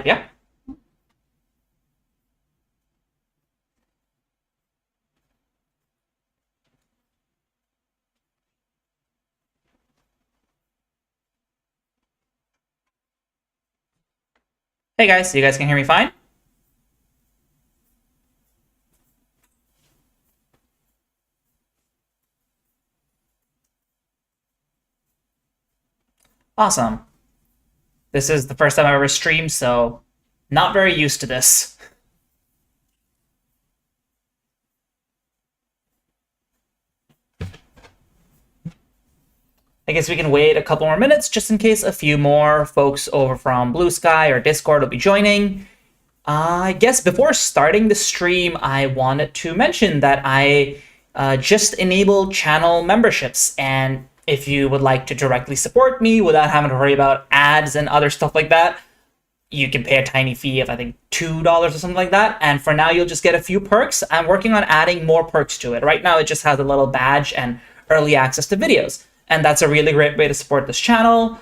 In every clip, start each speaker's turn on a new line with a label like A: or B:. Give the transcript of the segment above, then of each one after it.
A: live, yeah? Hey guys, you guys can hear me fine? Awesome. This is the first time I've ever streamed, so not very used to this. I guess we can wait a couple more minutes just in case a few more folks over from Blue Sky or Discord will be joining. I guess before starting the stream, I wanted to mention that I just enabled channel memberships, and if you would like to directly support me without having to worry about ads and other stuff like that, you can pay a tiny fee of, I think, $2 or something like that. And for now, you'll just get a few perks. I'm working on adding more perks to it. Right now, it just has a little badge and early access to videos. And that's a really great way to support this channel.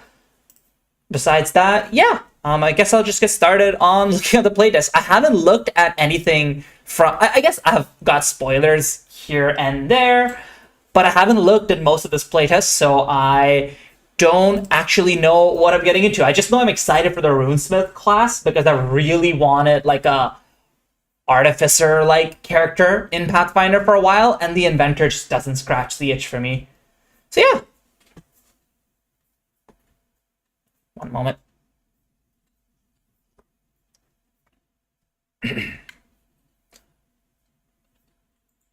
A: Besides that, yeah, I guess I'll just get started on looking at the playtest. I haven't looked at anything from... I guess I've got spoilers here and there, but I haven't looked at most of this playtest, so I don't actually know what I'm getting into. I just know I'm excited for the Runesmith class because I really wanted like a artificer-like character in Pathfinder for a while, and the inventor just doesn't scratch the itch for me. So yeah. One moment.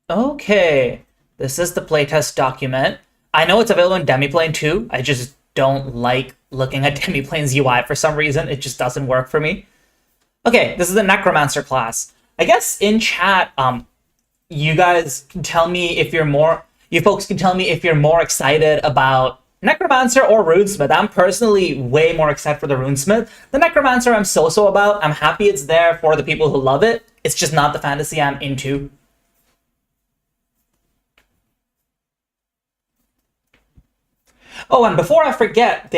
A: Okay, this is the playtest document. I know it's available in Demiplane too. I just don't like looking at Demiplane's UI for some reason. It just doesn't work for me. Okay, this is the Necromancer class. I guess in chat, you guys can tell me if you're more... You folks can tell me if you're more excited about Necromancer or Runesmith. I'm personally way more excited for the Runesmith. The Necromancer I'm so-so about. I'm happy it's there for the people who love it. It's just not the fantasy I'm into. Oh, and before I forget,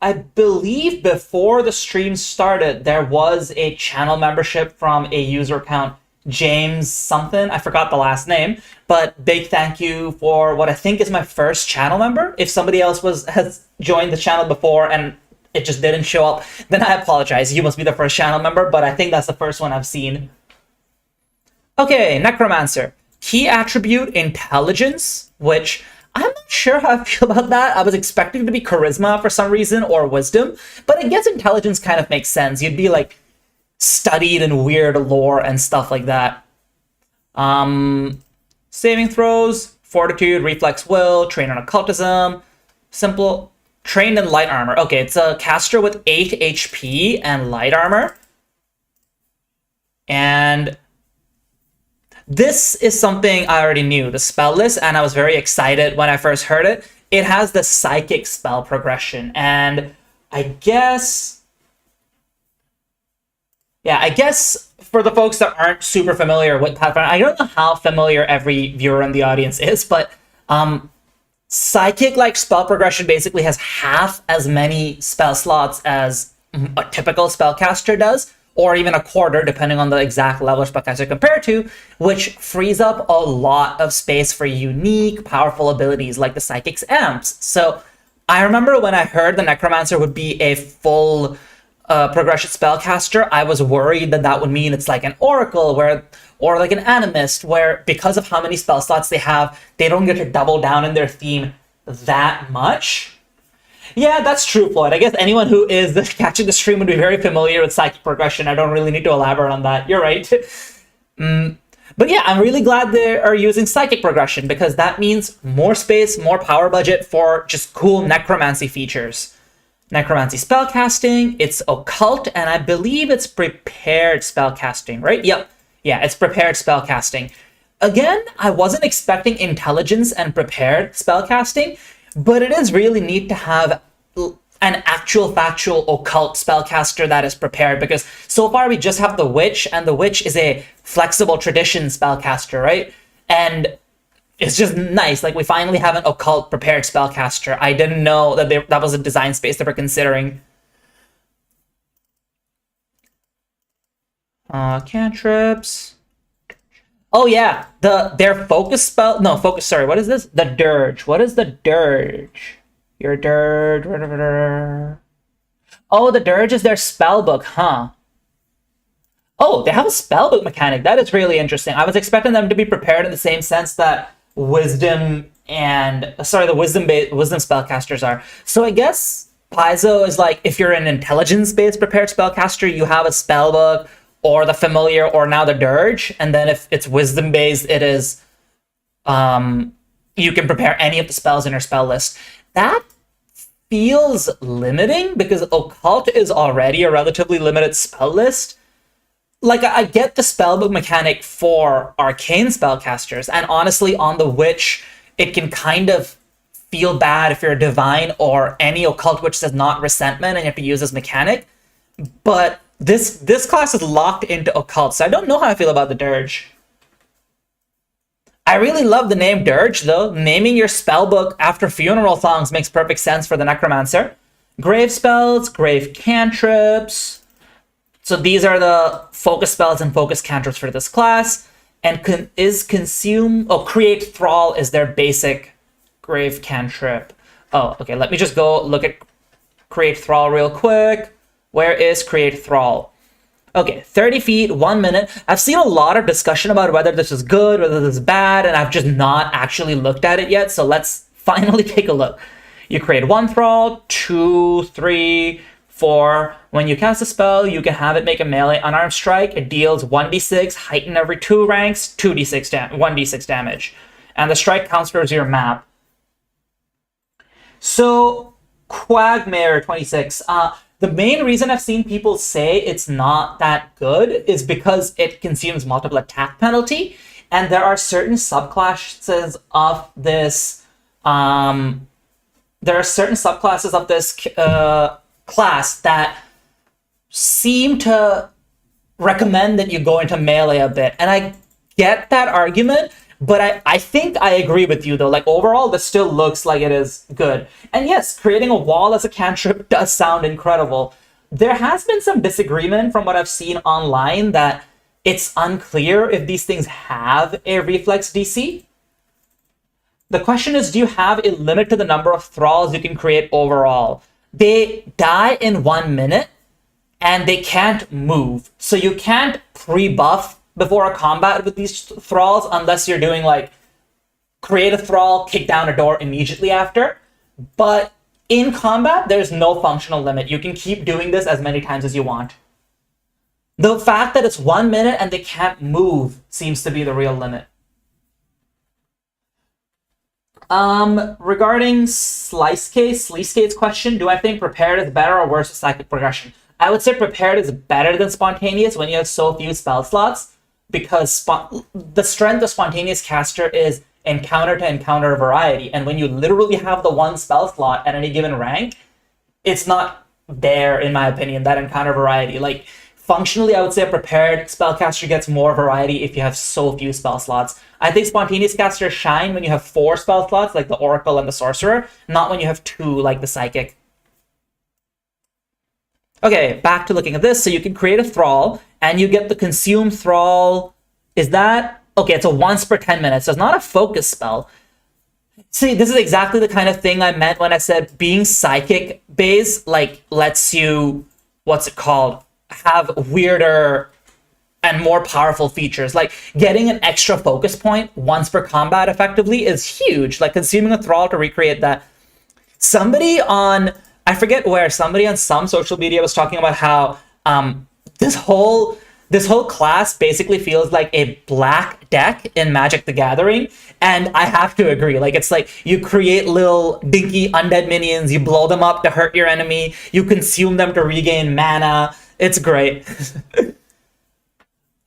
A: I believe before the stream started, there was a channel membership from a user account, James something. I forgot the last name, but big thank you for what I think is my first channel member. If somebody else has joined the channel before and it just didn't show up, then I apologize. You must be the first channel member, but I think that's the first one I've seen. Okay, Necromancer. Key attribute, intelligence, which I'm not sure how I feel about that. I was expecting it to be charisma for some reason, or wisdom, but I guess intelligence kind of makes sense. You'd be like studied in weird lore and stuff like that. Saving throws, fortitude, reflex will, trained on occultism, simple, trained in light armor. Okay, it's a caster with 8 HP and light armor. And this is something I already knew, the spell list, and I was very excited when I first heard it. It has the psychic spell progression, and I guess for the folks that aren't super familiar with Pathfinder, I don't know how familiar every viewer in the audience is, but psychic-like spell progression basically has half as many spell slots as a typical spellcaster does, or even a quarter, depending on the exact level of spellcaster compared to, which frees up a lot of space for unique, powerful abilities like the Psychic's Amps. So I remember when I heard the Necromancer would be a full progression spellcaster, I was worried that that would mean it's like an Oracle or like an Animist, where because of how many spell slots they have, they don't get to double down in their theme that much. Yeah, that's true, Floyd. I guess anyone who is catching the stream would be very familiar with psychic progression. I don't really need to elaborate on that. You're right. But yeah, I'm really glad they are using psychic progression because that means more space, more power budget for just cool necromancy features. Necromancy spellcasting, it's occult, and I believe it's prepared spellcasting, right? Yep. Yeah, it's prepared spellcasting. Again, I wasn't expecting intelligence and prepared spellcasting, but it is really neat to have an actual factual occult spellcaster that is prepared, because so far we just have the Witch, and the Witch is a flexible tradition spellcaster, right? And it's just nice. Like, we finally have an occult prepared spellcaster. I didn't know that that was a design space they were considering. Cantrips. Oh yeah, their focus spell. No, focus. Sorry, what is this? The dirge. What is the dirge? Your dirge. Oh, the dirge is their spell book, huh? Oh, they have a spellbook mechanic. That is really interesting. I was expecting them to be prepared in the same sense that wisdom and the wisdom spellcasters are. So I guess Paizo is like if you're an intelligence-based prepared spellcaster, you have a spellbook or the familiar or now the dirge, and then if it's wisdom-based, it is you can prepare any of the spells in your spell list. That feels limiting because occult is already a relatively limited spell list. Like, I get the spellbook mechanic for arcane spellcasters, and honestly, on the witch, it can kind of feel bad if you're a divine or any occult witch does not resentment and you have to use this mechanic. But this class is locked into occult, so I don't know how I feel about the dirge. I really love the name dirge, though. Naming your spellbook after funeral songs makes perfect sense for the necromancer. Grave spells, grave cantrips. So these are the focus spells and focus cantrips for this class. And create thrall is their basic grave cantrip. Oh, okay, let me just go look at create thrall real quick. Where is create thrall? Okay, 30 feet, 1 minute. I've seen a lot of discussion about whether this is good, whether this is bad, and I've just not actually looked at it yet. So let's finally take a look. You create 1 thrall, 2, 3, 4. When you cast a spell, you can have it make a melee unarmed strike. It deals 1d6, heighten every 2 ranks, 1d6 damage. And the strike counts towards your map. So, Quagmire 26. The main reason I've seen people say it's not that good is because it consumes multiple attack penalty, and there are certain subclasses of this. Class that seem to recommend that you go into melee a bit, and I get that argument, but I think I agree with you though. Like, overall, this still looks like it is good. And yes, creating a wall as a cantrip does sound incredible. There has been some disagreement from what I've seen online that it's unclear if these things have a reflex DC. The question is, do you have a limit to the number of thralls you can create overall? They die in 1 minute, and they can't move. So you can't pre-buff before a combat with these thralls unless you're doing, like, create a thrall, kick down a door immediately after. But in combat, there's no functional limit. You can keep doing this as many times as you want. The fact that it's 1 minute and they can't move seems to be the real limit. Regarding Sleecegate's question, do I think prepared is better or worse with psychic progression? I would say prepared is better than spontaneous when you have so few spell slots, because the strength of spontaneous caster is encounter to encounter variety, and when you literally have the 1 spell slot at any given rank, it's not there, in my opinion, that encounter variety. Like, functionally, I would say a prepared spellcaster gets more variety if you have so few spell slots. I think spontaneous casters shine when you have 4 spell slots, like the Oracle and the Sorcerer, not when you have 2, like the Psychic. Okay, back to looking at this. So you can create a thrall, and you get the consume thrall. Is that... Okay, it's a once per 10 minutes, so it's not a focus spell. See, this is exactly the kind of thing I meant when I said being psychic-based, like, lets you... What's it called? Have weirder and more powerful features. Like, getting an extra focus point once per combat effectively is huge. Like, consuming a thrall to recreate that. Somebody on... I forget where, somebody on some social media was talking about how this whole class basically feels like a black deck in Magic the Gathering, and I have to agree. Like, it's like you create little dinky undead minions, you blow them up to hurt your enemy, you consume them to regain mana. It's great.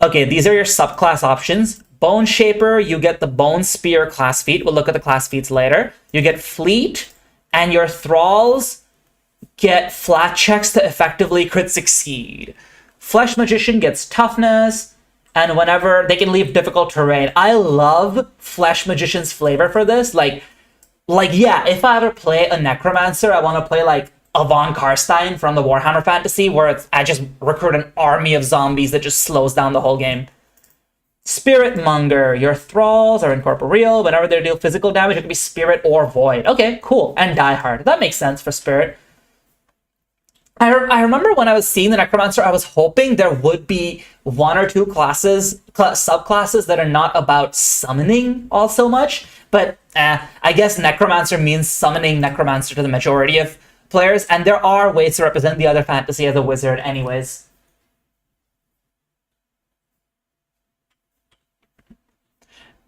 A: Okay, these are your subclass options. Bone Shaper, you get the Bone Spear class feat. We'll look at the class feats later. You get Fleet, and your Thralls get flat checks to effectively crit succeed. Flesh Magician gets toughness, and whenever they can leave difficult terrain. I love Flesh Magician's flavor for this. Like yeah, if I ever play a Necromancer, I want to play like Avant Karstein from the Warhammer Fantasy, where I just recruit an army of zombies that just slows down the whole game. Spirit Monger. Your thralls are incorporeal. Whenever they deal physical damage, it can be spirit or void. Okay, cool. And Die Hard. That makes sense for spirit. I remember when I was seeing the Necromancer, I was hoping there would be one or two subclasses that are not about summoning all so much. But I guess Necromancer means summoning Necromancer to the majority of players. And there are ways to represent the other fantasy as a wizard anyways.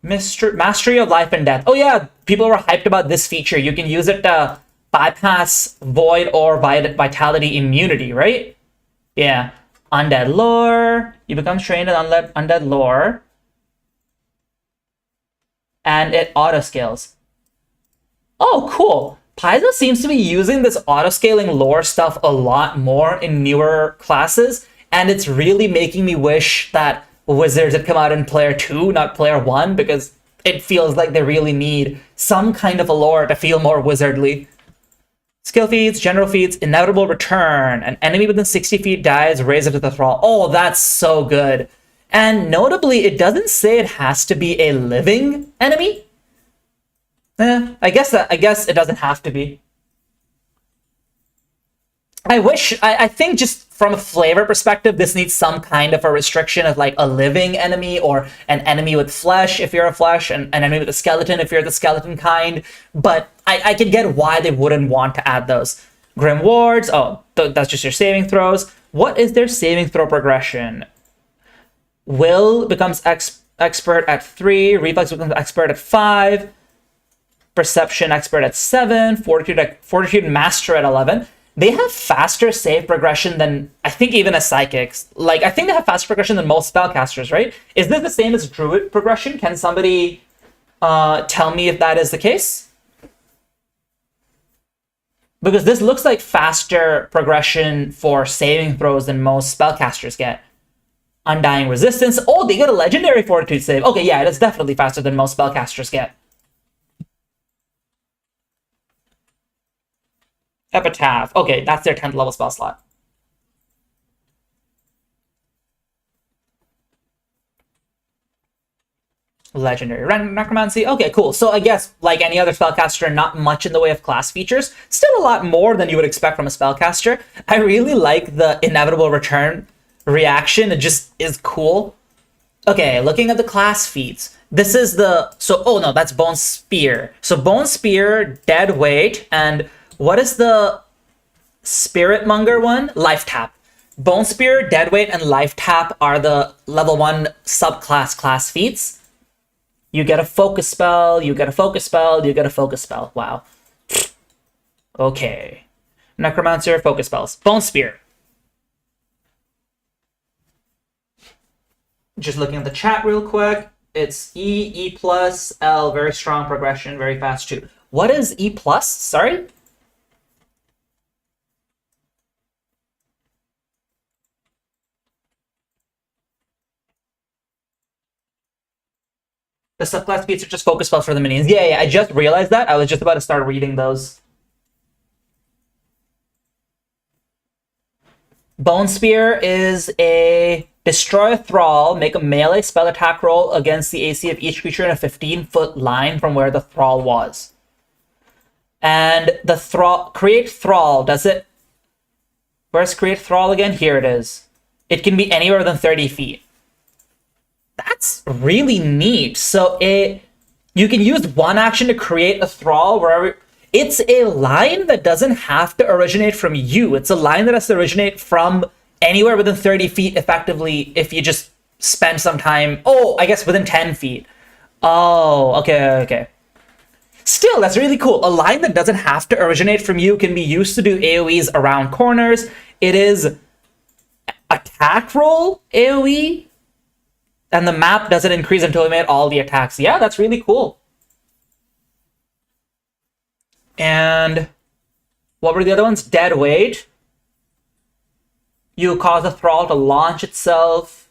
A: Mastery of Life and Death. Oh yeah, people were hyped about this feature. You can use it to bypass Void or Vitality immunity, right? Yeah. Undead Lore. You become trained in Undead Lore. And it auto-scales. Oh, cool. Paizo seems to be using this auto-scaling lore stuff a lot more in newer classes, and it's really making me wish that Wizards had come out in Player 2, not Player 1, because it feels like they really need some kind of a lore to feel more wizardly. Skill feats, general feats, inevitable return. An enemy within 60 feet dies, raise it to the thrall. Oh, that's so good. And notably, it doesn't say it has to be a living enemy. I guess it doesn't have to be. I think just from a flavor perspective, this needs some kind of a restriction of like a living enemy or an enemy with flesh if you're a flesh, and an enemy with a skeleton if you're the skeleton kind. But I can get why they wouldn't want to add those. Grim Wards, oh, that's just your saving throws. What is their saving throw progression? Will becomes expert at 3, Reflex becomes expert at 5, Perception expert at 7, Fortitude master at 11. They have faster save progression than, I think, even as psychics. Like, I think they have faster progression than most spellcasters, right? Is this the same as druid progression? Can somebody tell me if that is the case? Because this looks like faster progression for saving throws than most spellcasters get. Undying Resistance. Oh, they get a legendary Fortitude save. Okay, yeah, it is definitely faster than most spellcasters get. Epitaph. Okay, that's their 10th level spell slot. Legendary Necromancy. Okay, cool. So I guess, like any other spellcaster, not much in the way of class features. Still a lot more than you would expect from a spellcaster. I really like the inevitable return reaction. It just is cool. Okay, looking at the class feats. This is the... So, oh no, that's Bone Spear. So Bone Spear, Dead Weight, and... What is the Spirit Monger one? Life Tap. Bone Spear, Dead Weight, and Life Tap are the level 1 subclass class feats. You get a focus spell, you get a focus spell, you get a focus spell. Wow. Okay. Necromancer, focus spells. Bone Spear. Just looking at the chat real quick. It's E, E+, L, very strong progression, very fast too. What is E+? Sorry? The subclass feats are just focus spells for the minions. Yeah, I just realized that. I was just about to start reading those. Bone Spear is a destroy a thrall, make a melee spell attack roll against the AC of each creature in a 15-foot line from where the thrall was. And the thrall, create thrall, does it? Where's create thrall again? Here it is. It can be anywhere within 30 feet. That's really neat. So you can use one action to create a thrall wherever... It's a line that doesn't have to originate from you. It's a line that has to originate from anywhere within 30 feet, effectively, if you just spend some time... Oh, I guess within 10 feet. Oh, okay. Still, that's really cool. A line that doesn't have to originate from you can be used to do AoEs around corners. It is attack roll AoE, and the map doesn't increase until we made all the attacks. Yeah, that's really cool. And what were the other ones? Dead Weight. You cause a thrall to launch itself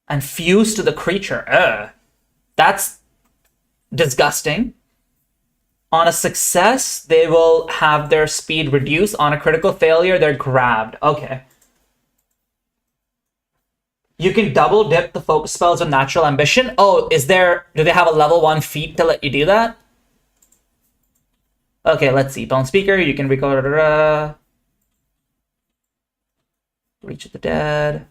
A: and fuse to the creature. Ugh. That's disgusting. On a success, they will have their speed reduced. On a critical failure, they're grabbed. Okay. You can double dip the focus spells with natural ambition. Oh, do they have a level 1 feat to let you do that? Okay, let's see. Bone Speaker, you can record Reach of the Dead.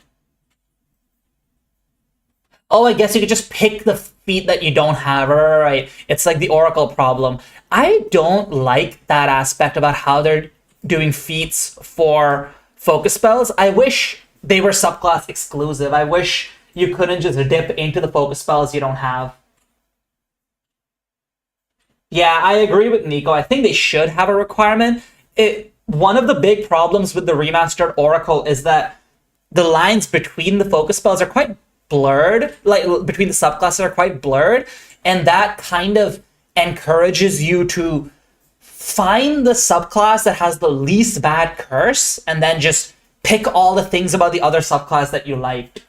A: Oh, I guess you could just pick the feat that you don't have. Right. It's like the Oracle problem. I don't like that aspect about how they're doing feats for focus spells. I wish they were subclass exclusive. I wish you couldn't just dip into the focus spells you don't have. Yeah, I agree with Nico. I think they should have a requirement. One of the big problems with the remastered Oracle is that the lines between the focus spells are quite blurred, like between the subclasses are quite blurred, and that kind of encourages you to find the subclass that has the least bad curse and then just pick all the things about the other subclass that you liked.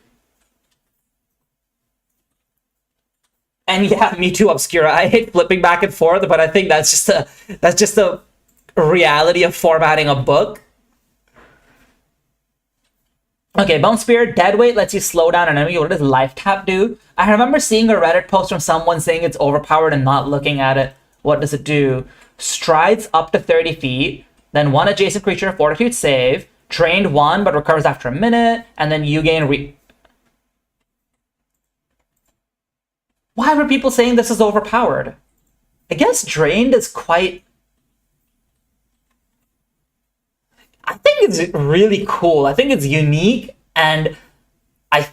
A: And yeah, me too, Obscura. I hate flipping back and forth, but I think that's just a reality of formatting a book. Okay, Bone Spear, Deadweight lets you slow down an enemy. What does Life Tap do? I remember seeing a Reddit post from someone saying it's overpowered and not looking at it. What does it do? Strides up to 30 feet, then one adjacent creature, Fortitude save, drained 1 but recovers after a minute, and then you gain Why were people saying this is overpowered? I guess drained is quite... I think it's really cool. I think it's unique, and I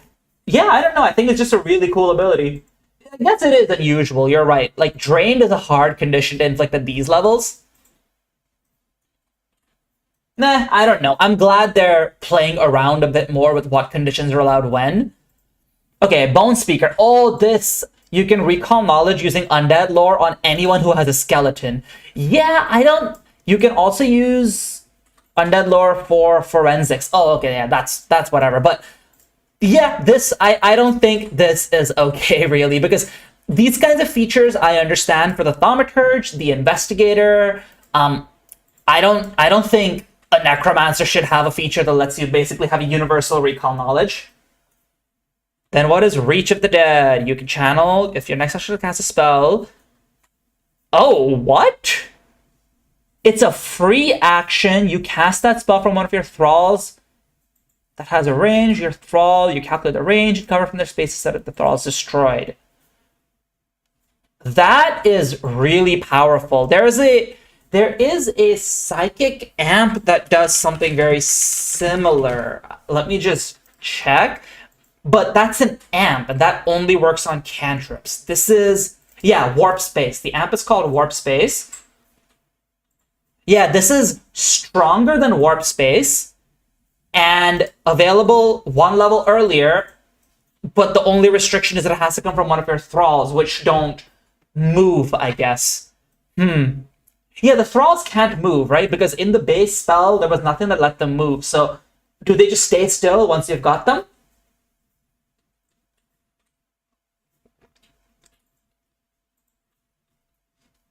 A: don't know. I think it's just a really cool ability. I guess it is unusual. You're right. Like, drained is a hard condition to inflict at these levels. Nah, I don't know. I'm glad they're playing around a bit more with what conditions are allowed when. Okay, Bone Speaker. Oh, this... You can recall knowledge using undead lore on anyone who has a skeleton. Yeah, You can also use undead lore for forensics. Oh, okay, yeah, that's whatever. But yeah, I don't think this is okay, really, because these kinds of features I understand for the thaumaturge, the investigator. I don't think a necromancer should have a feature that lets you basically have a universal recall knowledge. Then what is Reach of the Dead? You can channel if your next action casts a spell. Oh, what? It's a free action. You cast that spell from one of your thralls that has a range. Your thrall, you calculate the range and cover from their spaces that the thrall is destroyed. That is really powerful. There is a psychic amp that does something very similar. Let me just check. But that's an amp, and that only works on cantrips. This is, yeah, Warp Space. The amp is called Warp Space. Yeah, this is stronger than Warp Space, and available 1 level earlier, but the only restriction is that it has to come from one of your thralls, which don't move, I guess. Yeah, the thralls can't move, right? Because in the base spell, there was nothing that let them move. So do they just stay still once you've got them?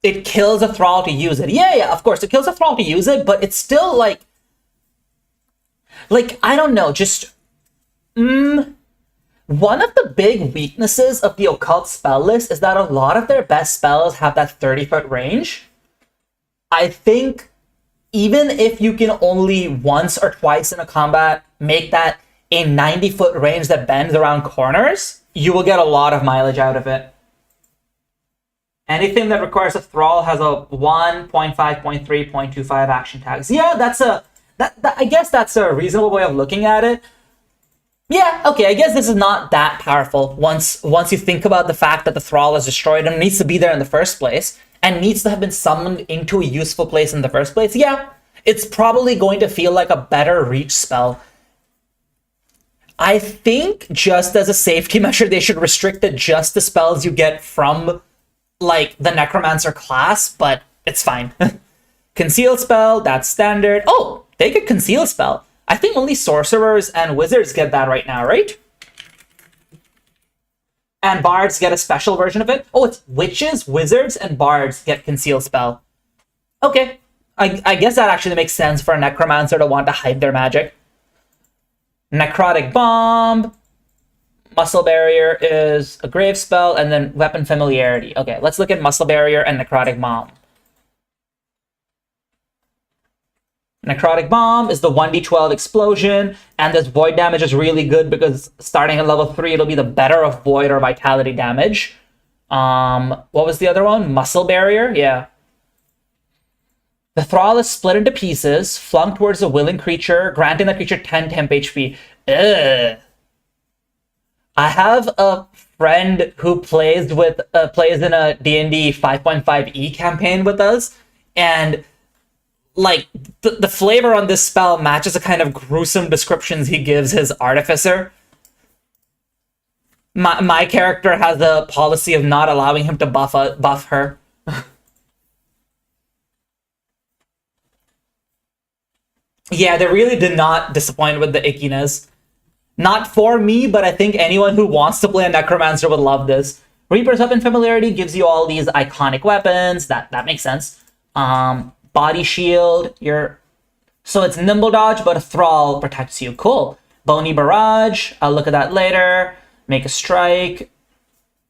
A: It kills a thrall to use it. Yeah, of course, it kills a thrall to use it, but it's still like, I don't know, just, one of the big weaknesses of the occult spell list is that a lot of their best spells have that 30-foot range. I think even if you can only once or twice in a combat make that a 90-foot range that bends around corners, you will get a lot of mileage out of it. Anything that requires a thrall has a 1, 0.5, 0.3, 0.25 action tags. Yeah, I guess that's a reasonable way of looking at it. Yeah, okay, I guess this is not that powerful once you think about the fact that the thrall is destroyed and needs to be there in the first place, and needs to have been summoned into a useful place in the first place. Yeah, it's probably going to feel like a better reach spell. I think just as a safety measure, they should restrict it just to spells you get from like the Necromancer class, but it's fine. Conceal spell, that's standard. Oh, they get conceal spell. I think only sorcerers and wizards get that right now, right? And bards get a special version of it. Oh, it's witches, wizards, and bards get conceal spell. Okay. I guess that actually makes sense for a necromancer to want to hide their magic. Necrotic bomb. Muscle barrier is a grave spell, and then weapon familiarity. Okay, let's look at muscle barrier and necrotic bomb. Necrotic bomb is the 1d12 explosion, and this void damage is really good because starting at level 3, it'll be the better of void or vitality damage. What was the other one? Muscle barrier? Yeah. The thrall is split into pieces, flung towards a willing creature, granting the creature 10 temp HP. Ugh. I have a friend who plays in a D&D 5.5e campaign with us, and like the flavor on this spell matches the kind of gruesome descriptions he gives his artificer. My character has a policy of not allowing him to buff her. Yeah, they really did not disappoint with the ickiness. Not for me, but I think anyone who wants to play a necromancer would love this. Reaper's Weapon Familiarity gives you all these iconic weapons. That makes sense. Body shield. So it's nimble dodge, but a thrall protects you. Cool. Bony barrage. I'll look at that later. Make a strike.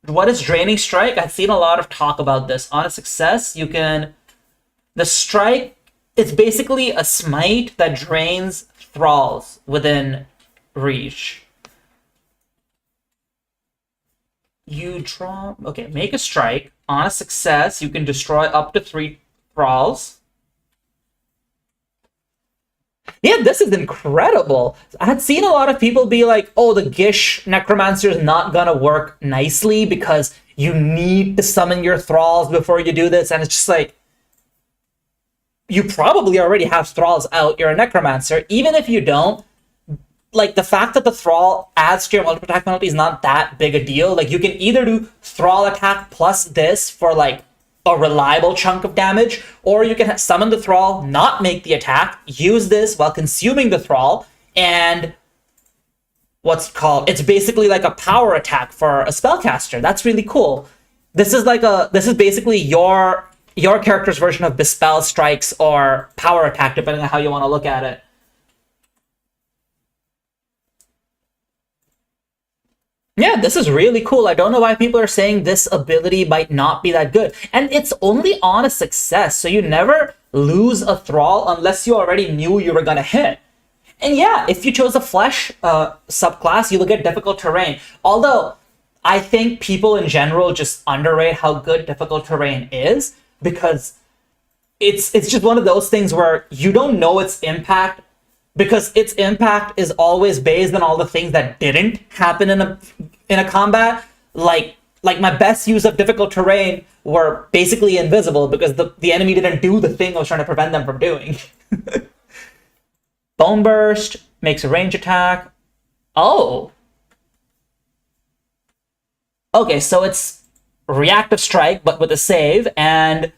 A: What is draining strike? I've seen a lot of talk about this. On a success, you can. The strike. It's basically a smite that drains thralls within reach. You draw. Okay, make a strike. On a success, you can destroy up to 3 thralls. Yeah, this is incredible. I had seen a lot of people be like, oh, the Gish necromancer is not gonna work nicely because you need to summon your thralls before you do this. And it's just like, you probably already have thralls out. You're a necromancer. Even if you don't, like the fact that the thrall adds to your multiple attack penalty is not that big a deal. Like you can either do thrall attack plus this for like a reliable chunk of damage, or you can summon the thrall, not make the attack, use this while consuming the thrall, and it's basically like a power attack for a spellcaster. That's really cool. This is basically your character's version of Bespell Strikes or power attack, depending on how you want to look at it. Yeah, this is really cool. I don't know why people are saying this ability might not be that good. And it's only on a success, so you never lose a thrall unless you already knew you were gonna hit. And yeah, if you chose a flesh subclass, you look at difficult terrain. Although, I think people in general just underrate how good difficult terrain is, because it's just one of those things where you don't know its impact, because its impact is always based on all the things that didn't happen in a combat. Like my best use of difficult terrain were basically invisible because the enemy didn't do the thing I was trying to prevent them from doing. Bone Burst makes a range attack. Oh. Okay, so it's reactive strike, but with a save, and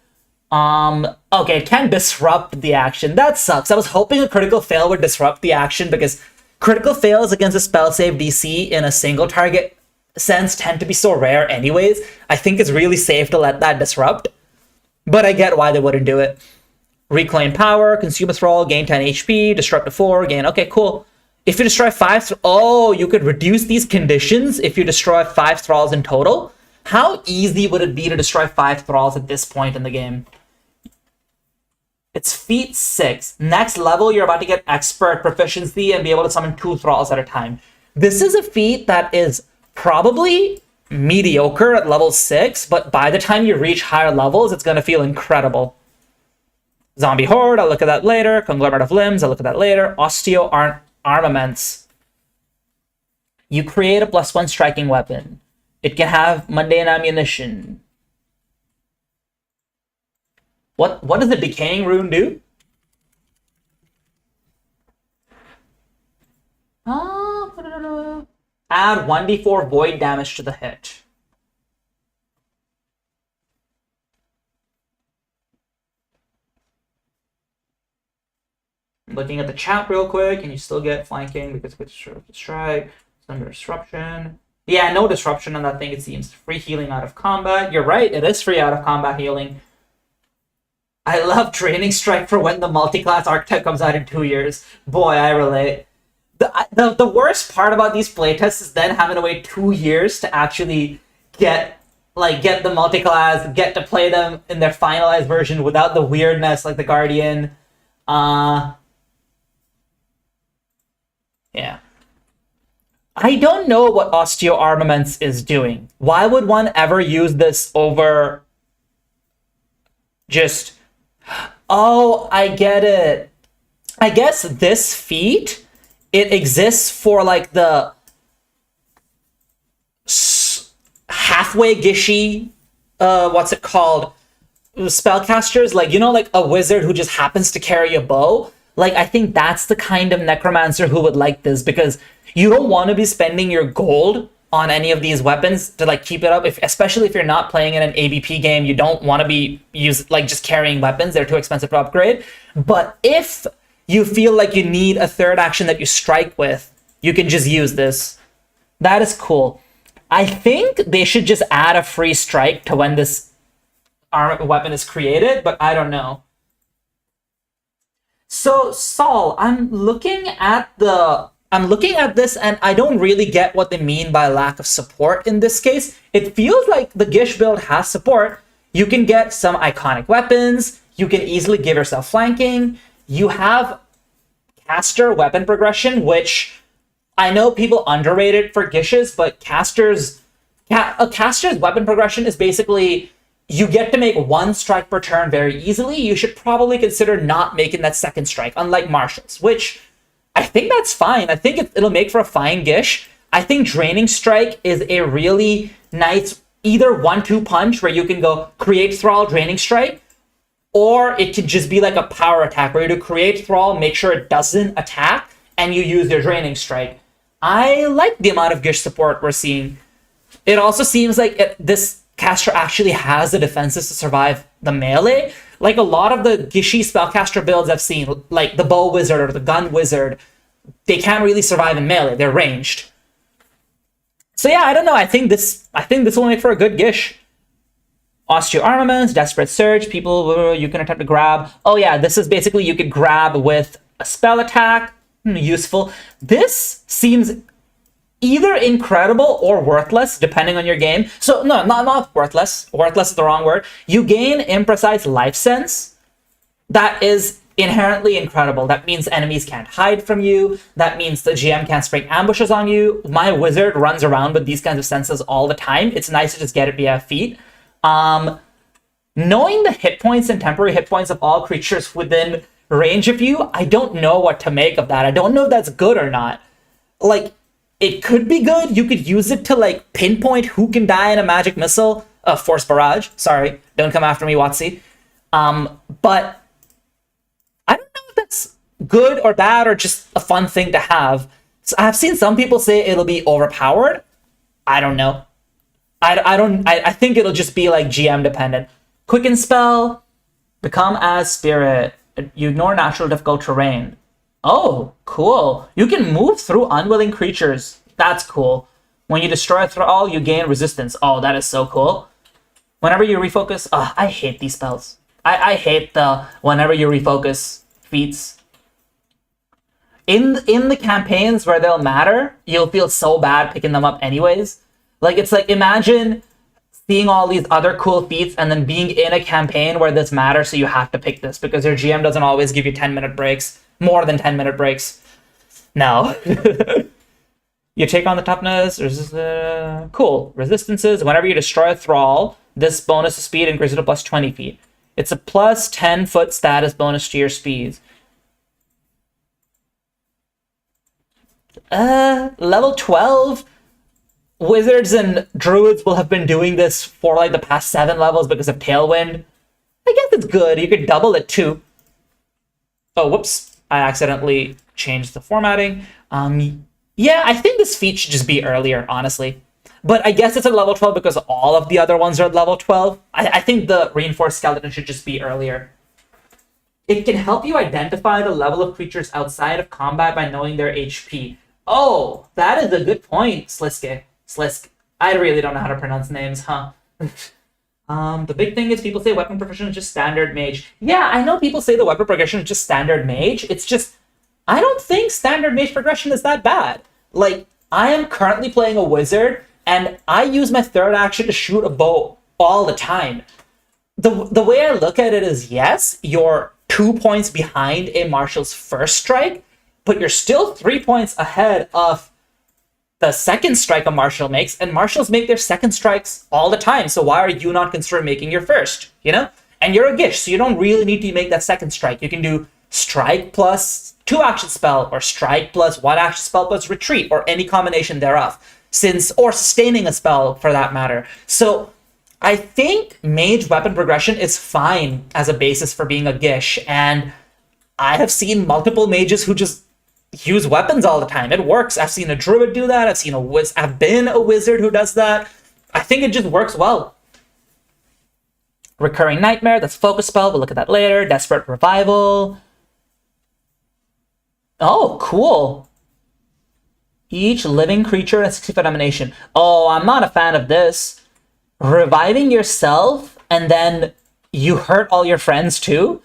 A: okay, it can disrupt the action. That sucks. I was hoping a critical fail would disrupt the action, because critical fails against a spell save DC in a single target sense tend to be so rare anyways. I think it's really safe to let that disrupt, but I get why they wouldn't do it. Reclaim power, consume a thrall, gain 10 HP, disrupt to 4, gain. Okay, cool. If you destroy 5, you could reduce these conditions if you destroy 5 thralls in total. How easy would it be to destroy 5 thralls at this point in the game? It's feat 6. Next level, you're about to get expert proficiency and be able to summon 2 thralls at a time. This is a feat that is probably mediocre at level 6, but by the time you reach higher levels, it's going to feel incredible. Zombie Horde, I'll look at that later. Conglomerate of Limbs, I'll look at that later. Osteo Armaments. You create a +1 striking weapon. It can have mundane ammunition. What does the Decaying Rune do? Add 1d4 void damage to the hit. Looking at the chat real quick, and you still get flanking because it's strike, it's under disruption. Yeah, no disruption on that thing, it seems. Free healing out of combat. You're right, it is free out of combat healing. I love Training Strike for when the multi-class archetype comes out in 2 years. Boy, I relate. The worst part about these playtests is then having to wait 2 years to actually get the multi-class, get to play them in their finalized version without the weirdness like the Guardian. Yeah. I don't know what Osteo Armaments is doing. Why would one ever use this over just... Oh, I get it. I guess this feat, it exists for like the halfway gishy, what's it called? Spellcasters, like, you know, like a wizard who just happens to carry a bow. Like, I think that's the kind of necromancer who would like this, because you don't want to be spending your gold on any of these weapons to like keep it up. Especially if you're not playing in an ABP game, you don't want to be just carrying weapons. They're too expensive to upgrade. But if you feel like you need a third action that you strike with, you can just use this. That is cool. I think they should just add a free strike to when this weapon is created, but I don't know. So, Saul, I'm looking at this and I don't really get what they mean by lack of support in this case. It feels like the Gish build has support. You can get some iconic weapons. You can easily give yourself flanking. You have caster weapon progression, which I know people underrate it for Gishes, but a caster's weapon progression is basically you get to make one strike per turn very easily. You should probably consider not making that second strike, unlike Marshals, which I think that's fine. I think it'll make for a fine Gish. I think Draining Strike is a really nice either 1-2 punch where you can go create Thrall, Draining Strike, or it could just be like a power attack where you do create Thrall, make sure it doesn't attack, and you use your Draining Strike. I like the amount of Gish support we're seeing. It also seems like this caster actually has the defenses to survive the melee. Like a lot of the Gishy spellcaster builds I've seen, like the Bow Wizard or the Gun Wizard, they can't really survive in melee. They're ranged. So yeah, I don't know. I think this will make for a good Gish. Osteo Armaments, Desperate Surge, people you can attempt to grab. Oh yeah, this is basically you could grab with a spell attack. Useful. This seems either incredible or worthless, depending on your game. So, no, not worthless. Worthless is the wrong word. You gain imprecise life sense. That is inherently incredible. That means enemies can't hide from you. That means the GM can't spring ambushes on you. My wizard runs around with these kinds of senses all the time. It's nice to just get it via feat. Knowing the hit points and temporary hit points of all creatures within range of you, I don't know what to make of that. I don't know if that's good or not. Like, it could be good. You could use it to like pinpoint who can die in a magic missile. Force barrage. Sorry, don't come after me, Watsy. But I don't know if that's good or bad or just a fun thing to have. So I've seen some people say it'll be overpowered. I don't know. I think it'll just be like GM dependent. Quicken spell. Become as spirit. You ignore natural difficult terrain. Oh, cool. You can move through unwilling creatures. That's cool. When you destroy a thrall, you gain resistance. Oh, that is so cool. Whenever you refocus... Oh, I hate these spells. I hate the whenever you refocus feats. In the campaigns where they'll matter, you'll feel so bad picking them up anyways. Like, it's like, imagine seeing all these other cool feats and then being in a campaign where this matters, so you have to pick this because your GM doesn't always give you 10-minute breaks. More than 10-minute breaks. No. You take on the toughness. Cool. Resistances. Whenever you destroy a thrall, this bonus to speed increases to plus 20 feet. It's a plus 10-foot status bonus to your speed. Level 12. Wizards and druids will have been doing this for like the past 7 levels because of Tailwind. I guess it's good. You could double it too. Oh, whoops. I accidentally changed the formatting. Yeah, I think this feat should just be earlier, honestly. But I guess it's at level 12 because all of the other ones are at level 12. I think the Reinforced Skeleton should just be earlier. It can help you identify the level of creatures outside of combat by knowing their HP. Oh, that is a good point, Sliske. Slisk. I really don't know how to pronounce names, huh? The big thing is people say weapon progression is just standard mage. Yeah, I know people say the weapon progression is just standard mage. It's just, I don't think standard mage progression is that bad. Like, I am currently playing a wizard, and I use my third action to shoot a bow all the time. The way I look at it is, yes, you're 2 points behind a marshal's first strike, but you're still 3 points ahead of the second strike a marshal makes, and marshals make their second strikes all the time. So why are you not considering making your first? You know? And you're a Gish, so you don't really need to make that second strike. You can do strike plus 2 action spell, or strike plus 1 action spell plus retreat, or any combination thereof. Or sustaining a spell for that matter. So I think mage weapon progression is fine as a basis for being a Gish, and I have seen multiple mages who just use weapons all the time. It works. I've seen a druid do that. I've been a wizard who does that. I think it just works well. Recurring Nightmare, that's focus spell. We'll look at that later. Desperate Revival. Oh, cool. Each living creature has 60-foot emanation. Oh, I'm not a fan of this. Reviving yourself and then you hurt all your friends too?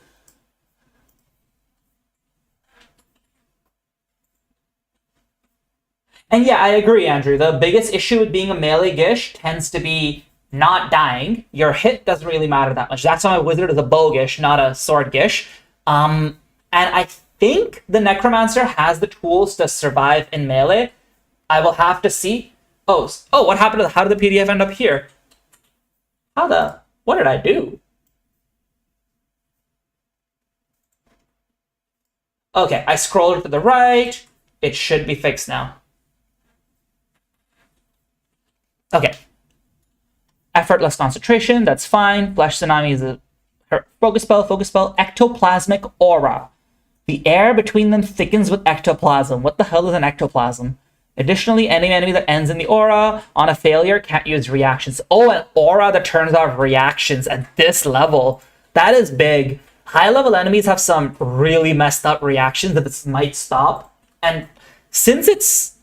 A: And yeah, I agree, Andrew. The biggest issue with being a melee Gish tends to be not dying. Your hit doesn't really matter that much. That's why my wizard is a bow Gish, not a sword Gish. And I think the Necromancer has the tools to survive in melee. I will have to see. Oh, what happened how did the PDF end up here? What did I do? Okay, I scrolled to the right. It should be fixed now. Okay. Effortless concentration, that's fine. Flesh Tsunami is a focus spell. Ectoplasmic aura. The air between them thickens with ectoplasm. What the hell is an ectoplasm? Additionally, any enemy that ends in the aura on a failure can't use reactions. Oh, an aura that turns off reactions at this level. That is big. High level enemies have some really messed up reactions that this might stop. And since it's...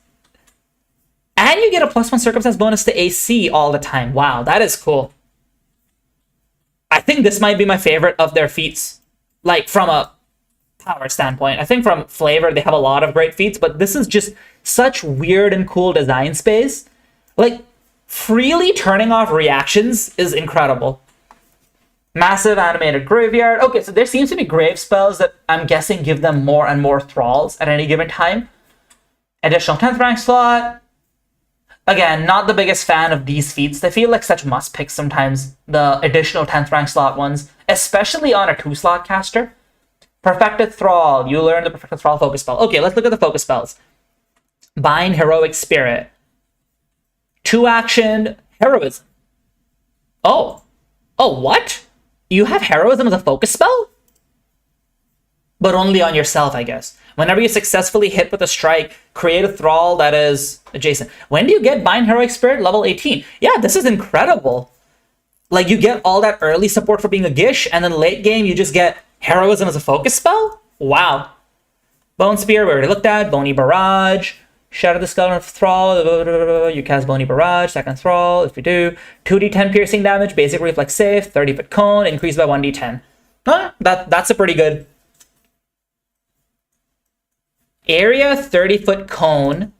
A: And you get a +1 circumstance bonus to AC all the time. Wow, that is cool. I think this might be my favorite of their feats. Like, from a power standpoint. I think from flavor, they have a lot of great feats, but this is just such weird and cool design space. Like, freely turning off reactions is incredible. Massive animated graveyard. Okay, so there seems to be grave spells that I'm guessing give them more and more thralls at any given time. Additional 10th rank slot. Again, not the biggest fan of these feats. They feel like such must picks sometimes, the additional 10th rank slot ones, especially on a 2-slot caster. Perfected Thrall. You learn the Perfected Thrall focus spell. Okay, let's look at the focus spells. Bind Heroic Spirit. 2-action Heroism. Oh, what? You have Heroism as a focus spell? But only on yourself, I guess. Whenever you successfully hit with a strike, create a thrall that is adjacent. When do you get Bind Heroic Spirit? Level 18. Yeah, this is incredible. Like, you get all that early support for being a Gish, and then late game, you just get Heroism as a focus spell? Wow. Bone Spear, we already looked at. Bony Barrage. Shatter the Skeleton of Thrall. You cast Bony Barrage, second Thrall. If you do, 2d10 piercing damage, basic reflex save, 30-foot cone, increased by 1d10. Huh, that's a pretty good... Area 30-foot cone,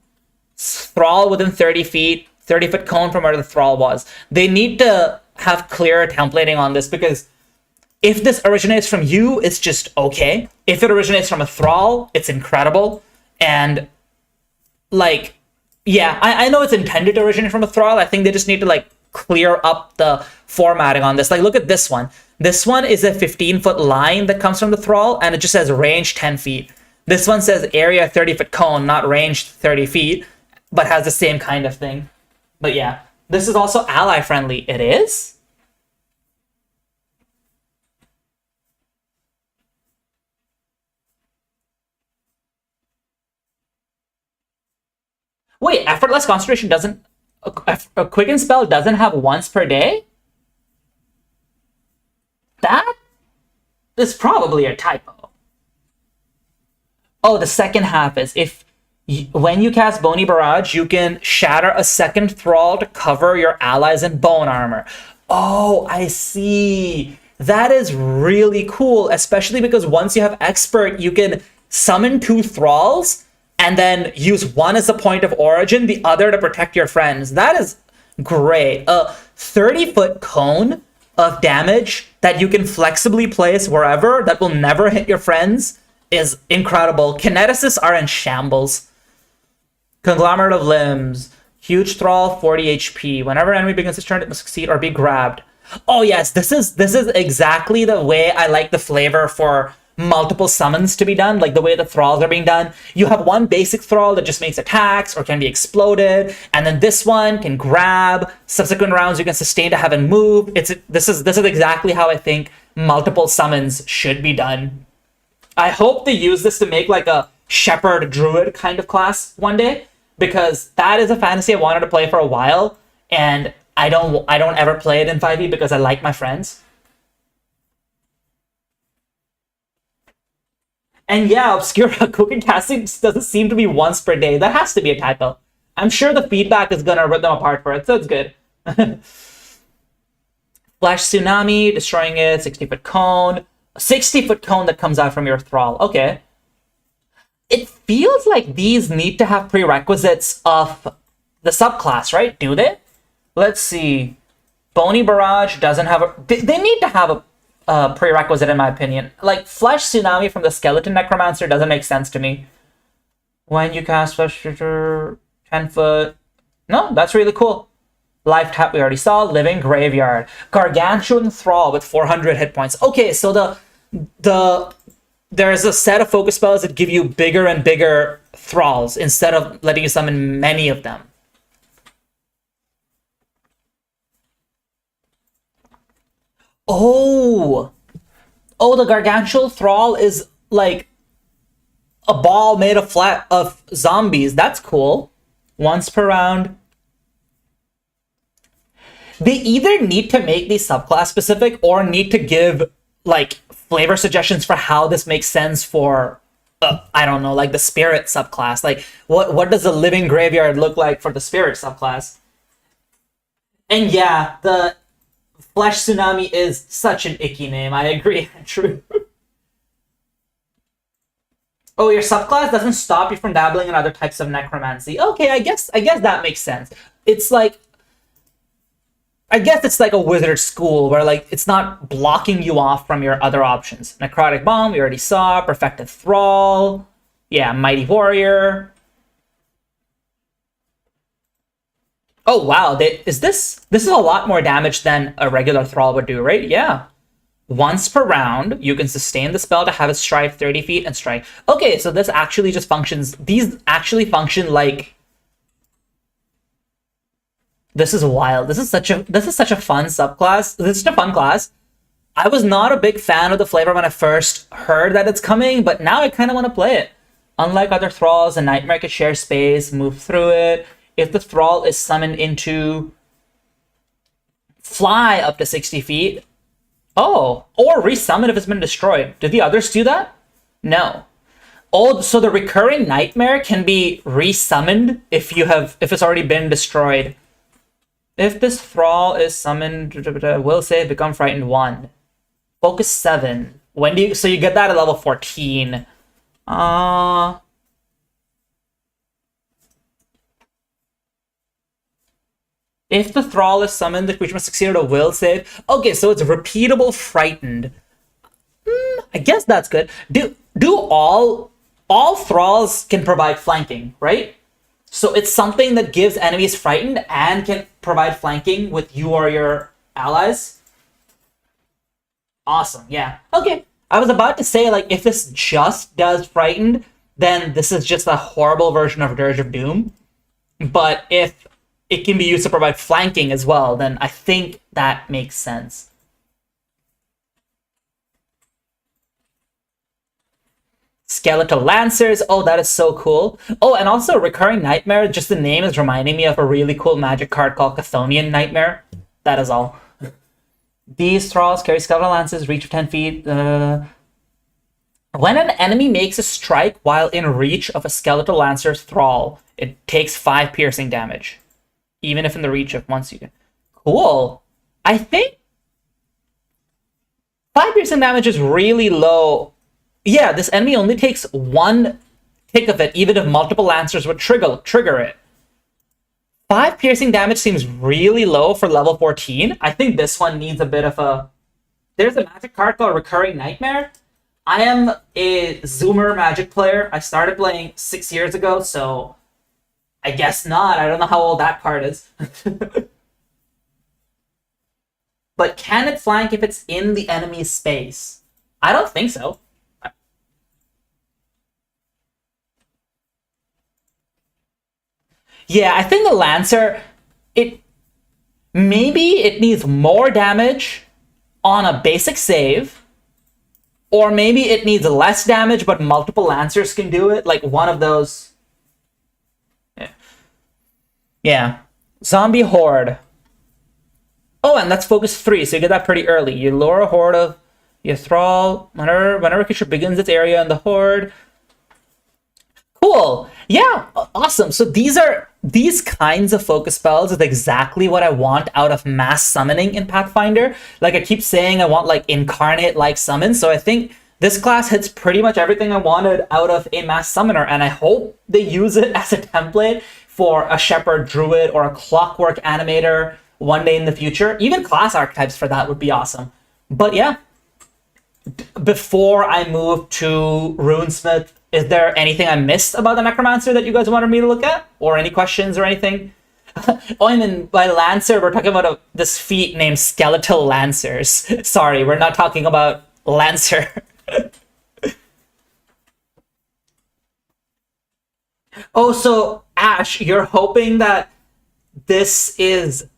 A: thrall within 30 feet, 30-foot cone from where the thrall was. They need to have clearer templating on this, because if this originates from you, it's just okay. If it originates from a thrall, it's incredible. And, like, yeah, I know it's intended to originate from a thrall. I think they just need to, like, clear up the formatting on this. Like, look at this one. This one is a 15-foot line that comes from the thrall, and it just says range 10 feet. This one says area 30-foot cone, not range 30 feet, but has the same kind of thing. But yeah, this is also ally friendly. It is? Wait, effortless concentration doesn't... A quicken spell doesn't have once per day? That is probably a typo. Oh, the second half is if When you cast Bony Barrage, you can shatter a second thrall to cover your allies in bone armor. Oh, I see. That is really cool, especially because once you have Expert, you can summon 2 thralls and then use one as a point of origin, the other to protect your friends. That is great. A 30-foot cone of damage that you can flexibly place wherever that will never hit your friends is incredible. Kineticists are in shambles. Conglomerate of Limbs. Huge Thrall, 40 HP. Whenever enemy begins his turn, it must succeed or be grabbed. Oh yes, this is exactly the way I like the flavor for multiple summons to be done, like the way the thralls are being done. You have one basic thrall that just makes attacks or can be exploded, and then this one can grab. Subsequent rounds you can sustain to have and move. This is exactly how I think multiple summons should be done. I hope they use this to make like a shepherd druid kind of class one day, because that is a fantasy I wanted to play for a while, and I don't ever play it in 5e because I like my friends. And yeah, Obscura cooking casting doesn't seem to be once per day. That has to be a typo. I'm sure the feedback is gonna rip them apart for it, so it's good. Flash Tsunami, destroying it, 60-foot cone. A 60-foot cone that comes out from your thrall. Okay. It feels like these need to have prerequisites of the subclass, right? Do they? Let's see. Bony Barrage doesn't have a... They need to have a prerequisite, in my opinion. Like, Flesh Tsunami from the Skeleton Necromancer doesn't make sense to me. When you cast Flesh Shooter, 10-foot... No, that's really cool. Life Tap we already saw. Living Graveyard. Gargantuan Thrall with 400 hit points. Okay, so there's a set of focus spells that give you bigger and bigger thralls instead of letting you summon many of them. Oh, the Gargantuan Thrall is like a ball made of zombies. That's cool. Once per round. They either need to make these subclass specific or need to give like flavor suggestions for how this makes sense for I don't know, like the spirit subclass. Like what does a living graveyard look like for the spirit subclass? And yeah, the Flesh Tsunami is such an icky name. I agree. True. Oh, your subclass doesn't stop you from dabbling in other types of necromancy. Okay, I guess that makes sense. It's like, I guess it's like a wizard school where like it's not blocking you off from your other options. Necrotic Bomb, we already saw. Perfected Thrall. Yeah, Mighty Warrior. Oh wow, this is a lot more damage than a regular Thrall would do, right? Yeah. Once per round, you can sustain the spell to have it stride 30 feet and strike. Okay, so this actually just functions. These actually function like. This is wild. This is such a fun subclass. This is such a fun class. I was not a big fan of the flavor when I first heard that it's coming, but now I kind of want to play it. Unlike other Thralls, a Nightmare can share space, move through it. If the Thrall is summoned into fly up to 60 feet. Oh, or resummon if it's been destroyed. Did the others do that? No. Oh, so the recurring Nightmare can be resummoned if it's already been destroyed. If this Thrall is summoned, will save, become frightened 1. Focus 7. So you get that at level 14. If the Thrall is summoned, the creature must succeed at a will save. Okay, so it's repeatable frightened. I guess that's good. Do all Thralls can provide flanking, right? So it's something that gives enemies frightened and can provide flanking with you or your allies. Awesome, yeah. Okay, I was about to say, like, if this just does frightened, then this is just a horrible version of Dirge of Doom. But if it can be used to provide flanking as well, then I think that makes sense. Skeletal Lancers. Oh, that is so cool. Oh, and also Recurring Nightmare. Just the name is reminding me of a really cool magic card called Chthonian Nightmare. That is all. These Thralls carry Skeletal Lances, reach of 10 feet. When an enemy makes a strike while in reach of a skeletal lancer's thrall, it takes 5 piercing damage, even if in the reach of once you get. Cool. I think 5 piercing damage is really low. Yeah, this enemy only takes 1 tick of it, even if multiple lancers would trigger it. 5 piercing damage seems really low for level 14. I think this one needs a bit of a... There's a magic card called Recurring Nightmare. I am a Zoomer Magic player. I started playing 6 years ago, so I guess not. I don't know how old that card is. But can it flank if it's in the enemy's space? I don't think so. Yeah, I think the Lancer, maybe it needs more damage on a basic save, or maybe it needs less damage, but multiple Lancers can do it. Like one of those. Yeah. Zombie Horde. Oh, and that's focus 3, so you get that pretty early. You lure a horde of your thrall whenever a creature begins its area in the horde. Cool. Yeah, awesome. So these kinds of focus spells is exactly what I want out of mass summoning in Pathfinder. Like I keep saying, I want like incarnate-like summons. So I think this class hits pretty much everything I wanted out of a mass summoner, and I hope they use it as a template for a shepherd druid or a clockwork animator one day in the future. Even class archetypes for that would be awesome. But yeah, before I move to Runesmith, is there anything I missed about the Necromancer that you guys wanted me to look at? Or any questions or anything? Oh, and then by Lancer, we're talking about this feat named Skeletal Lancers. Sorry, we're not talking about Lancer. Oh, so Ash, you're hoping that this is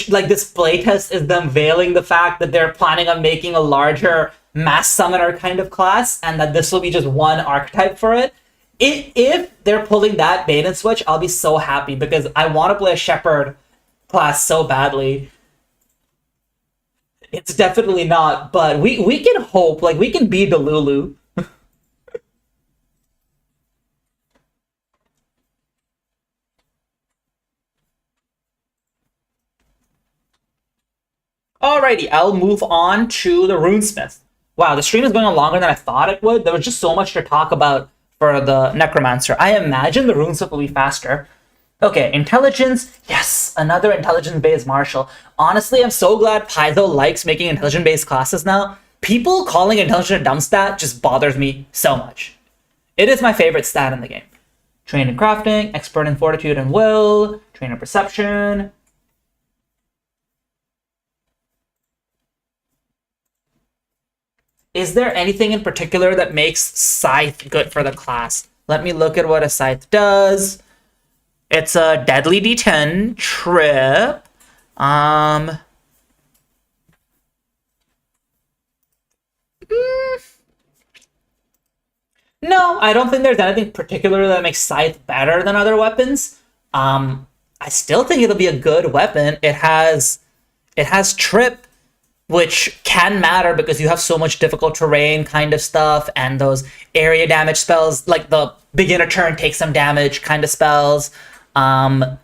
A: like this playtest is them veiling the fact that they're planning on making a larger mass summoner kind of class, and that this will be just one archetype for it. If they're pulling that bait and switch, I'll be so happy, because I want to play a shepherd class so badly. It's definitely not, but we can hope, like we can be Delulu. Alrighty, I'll move on to the Runesmith. Wow, the stream is going on longer than I thought it would. There was just so much to talk about for the Necromancer. I imagine the Runesmith will be faster. Okay, intelligence. Yes, another intelligence-based martial. Honestly, I'm so glad Paizo likes making intelligence-based classes now. People calling intelligence a dumb stat just bothers me so much. It is my favorite stat in the game. Trained in crafting, expert in fortitude and will, trained in perception. Is there anything in particular that makes Scythe good for the class? Let me look at what a Scythe does. It's a deadly D10 trip. No, I don't think there's anything particular that makes Scythe better than other weapons. I still think it'll be a good weapon. It has trip, which can matter because you have so much difficult terrain kind of stuff, and those area damage spells, like the beginner turn takes some damage kind of spells. Yeah,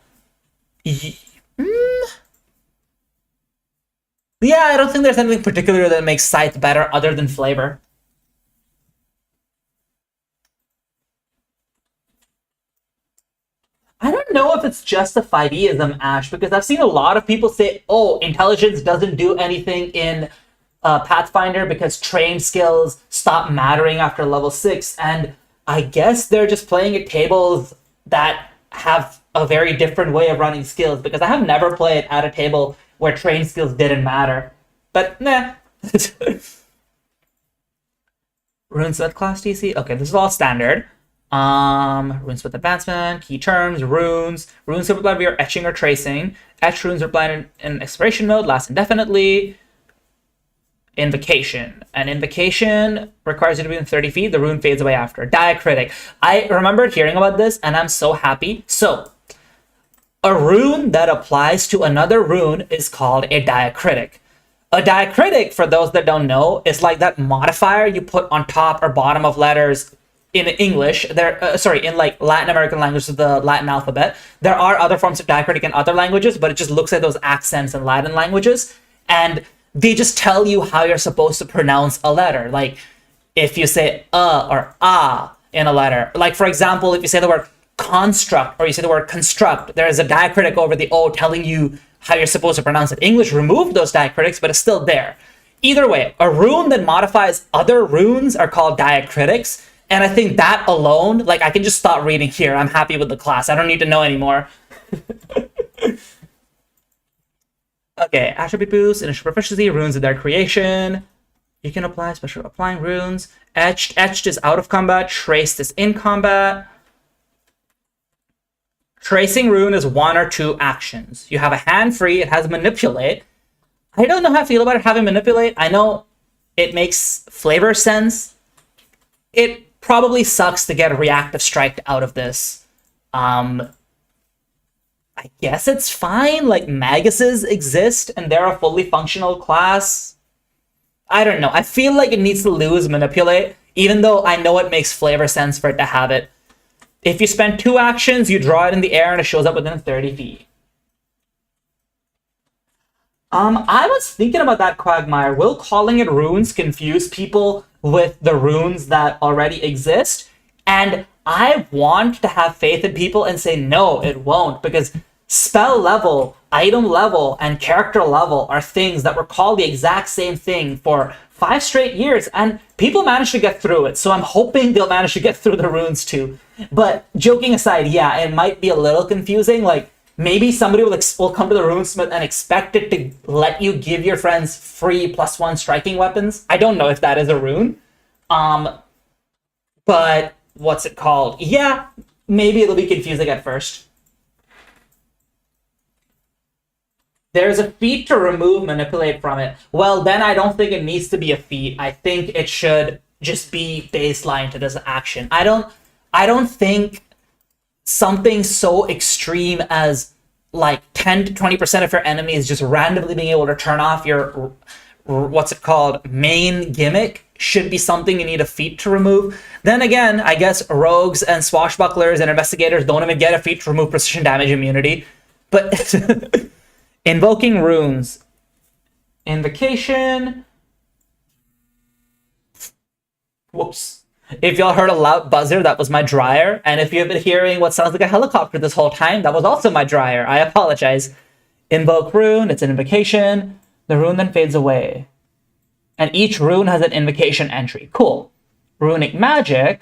A: I don't think there's anything particular that makes Scythe better other than flavor. I don't know if it's just a 5e-ism, Ash, because I've seen a lot of people say, oh, intelligence doesn't do anything in Pathfinder because trained skills stop mattering after level 6, and I guess they're just playing at tables that have a very different way of running skills, because I have never played at a table where trained skills didn't matter. But, nah. Runesmith class DC? Okay, this is all standard. Runesmith advancement, key terms, runes reply via etching or tracing. Etch runes reply in exploration mode, last indefinitely. Invocation. An invocation requires you to be within 30 feet. The rune fades away after. Diacritic. I remember hearing about this, and I'm so happy. So, a rune that applies to another rune is called a diacritic. A diacritic, for those that don't know, is like that modifier you put on top or bottom of letters in English. In like Latin American languages, the Latin alphabet. There are other forms of diacritic in other languages, but it just looks at those accents in Latin languages, and they just tell you how you're supposed to pronounce a letter. Like if you say or ah in a letter. Like for example, if you say the word construct or you say the word construct, there is a diacritic over the O telling you how you're supposed to pronounce it. English removed those diacritics, but it's still there. Either way, a rune that modifies other runes are called diacritics. And I think that alone, like I can just stop reading here. I'm happy with the class. I don't need to know anymore. Okay, attribute boost, initial proficiency, runes of their creation. You can apply special applying runes. Etched. Etched is out of combat. Traced is in combat. Tracing rune is 1 or 2 actions. You have a hand free. It has manipulate. I don't know how I feel about it having manipulate. I know it makes flavor sense. It probably sucks to get a reactive strike out of this. I guess it's fine. Like maguses exist and they're a fully functional class. I don't know. I feel like it needs to lose manipulate, even though I know it makes flavor sense for it to have it. If you spend 2 actions, you draw it in the air and it shows up within 30 feet. I was thinking about that, Quagmire. Will calling it runes confuse people with the runes that already exist? And I want to have faith in people and say, no, it won't, because spell level, item level, and character level are things that were called the exact same thing for 5 straight years, and people managed to get through it. So I'm hoping they'll manage to get through the runes too. But joking aside, yeah, it might be a little confusing. Like maybe somebody will come to the runesmith and expect it to let you give your friends free +1 striking weapons. I don't know if that is a rune. But what's it called? Yeah, maybe it'll be confusing at first. There's a feat to remove manipulate from it. Well, then I don't think it needs to be a feat. I think it should just be baseline to this action. I don't think something so extreme as like 10 to 20% of your enemies just randomly being able to turn off your what's it called main gimmick should be something you need a feat to remove. Then again, I guess rogues and swashbucklers and investigators don't even get a feat to remove precision damage immunity. But invoking runes. Invocation. Whoops. If y'all heard a loud buzzer, that was my dryer. And if you've been hearing what sounds like a helicopter this whole time, that was also my dryer. I apologize. Invoke rune. It's an invocation. The rune then fades away. And each rune has an invocation entry. Cool. Runic magic.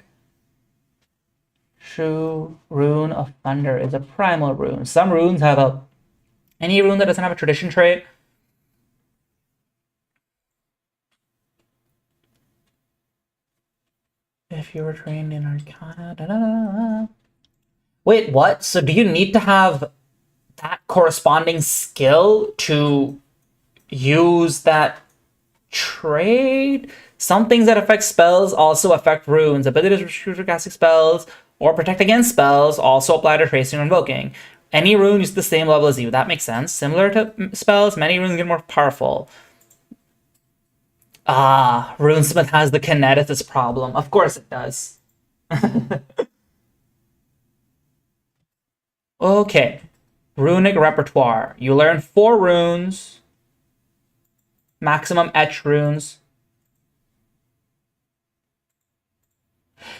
A: True Rune of Thunder is a primal rune. Some runes have any rune that doesn't have a tradition trait. If you were trained in Arcana... Da, da, da, da. Wait, what? So do you need to have that corresponding skill to use that trait? Some things that affect spells also affect runes. Abilities to casting spells or protect against spells also apply to tracing or invoking. Any rune is the same level as you. That makes sense. Similar to spells, many runes get more powerful. Ah, Runesmith has the kineticist problem. Of course it does. Okay. Runic repertoire. You learn 4 runes. Maximum etch runes.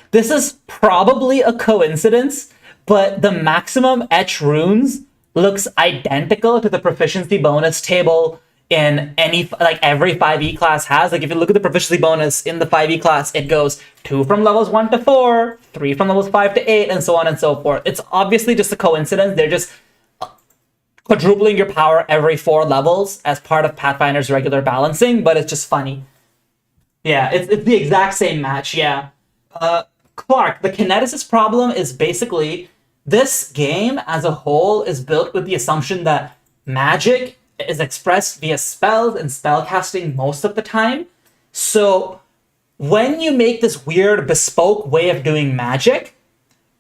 A: This is probably a coincidence, but the maximum etch runes looks identical to the proficiency bonus table in every 5e class has. Like if you look at the proficiency bonus in the 5e class, it goes 2 from levels 1 to 4, 3 from levels 5 to 8, and so on and so forth. It's obviously just a coincidence. They're just quadrupling your power every 4 levels as part of Pathfinder's regular balancing, but it's just funny. Yeah, it's the exact same match, yeah. Clark, the kineticist problem is basically this game as a whole is built with the assumption that magic is expressed via spells and spellcasting most of the time. So when you make this weird bespoke way of doing magic,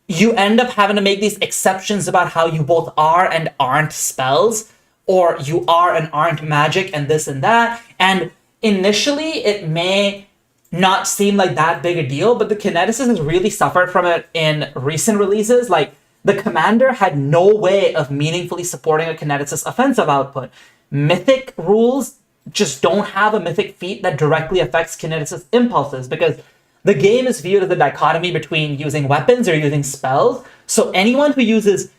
A: you end up having to make these exceptions about how you both are and aren't spells, or you are and aren't magic and this and that. And initially it may not seem like that big a deal, but the kineticist has really suffered from it in recent releases. Like, the commander had no way of meaningfully supporting a kineticist offensive output. Mythic rules just don't have a mythic feat that directly affects kineticist impulses, because the game is viewed as a dichotomy between using weapons or using spells. So anyone who uses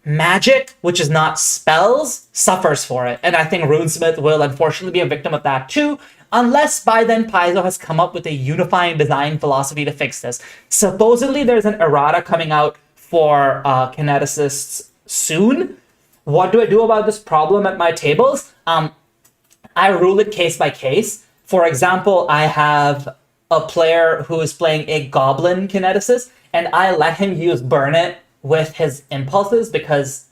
A: magic, which is not spells, suffers for it. And I think Runesmith will unfortunately be a victim of that too, unless by then Paizo has come up with a unifying design philosophy to fix this. Supposedly there's an errata coming out for kineticists soon. What do I do about this problem at my tables? I rule it case by case. For example, I have a player who is playing a goblin kineticist, and I let him use burn it with his impulses because,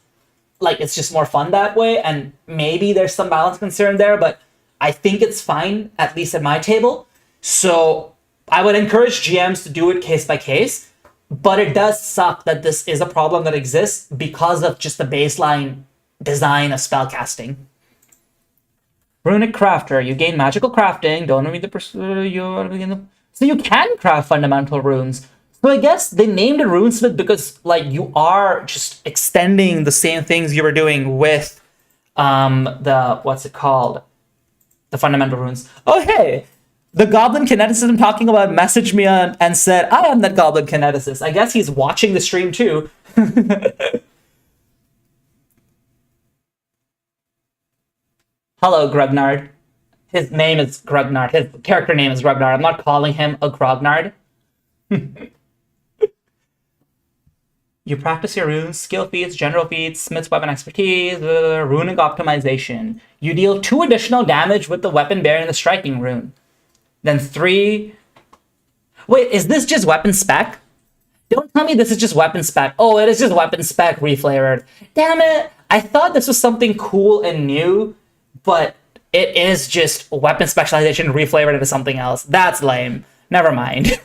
A: like, it's just more fun that way, and maybe there's some balance concern there, but I think it's fine, at least at my table. So I would encourage GMs to do it case by case, but it does suck that this is a problem that exists because of just the baseline design of spellcasting. Runic crafter, you gain magical crafting, don't read the so you can craft fundamental runes. So I guess they named it Runesmith because, like, you are just extending the same things you were doing with the, what's it called? The fundamental runes. Oh, hey, the goblin kineticist I'm talking about messaged me and said, I am that goblin kineticist. I guess he's watching the stream too. Hello, Grognard. His name is Grognard. His character name is Grognard. I'm not calling him a Grognard. You practice your runes, skill feats, general feats, smith's weapon expertise, runic optimization. You deal 2 additional damage with the weapon bearing the striking rune. Then 3... Wait, is this just weapon spec? Don't tell me this is just weapon spec. Oh, it is just weapon spec reflavored. Damn it! I thought this was something cool and new, but it is just weapon specialization reflavored into something else. That's lame. Never mind.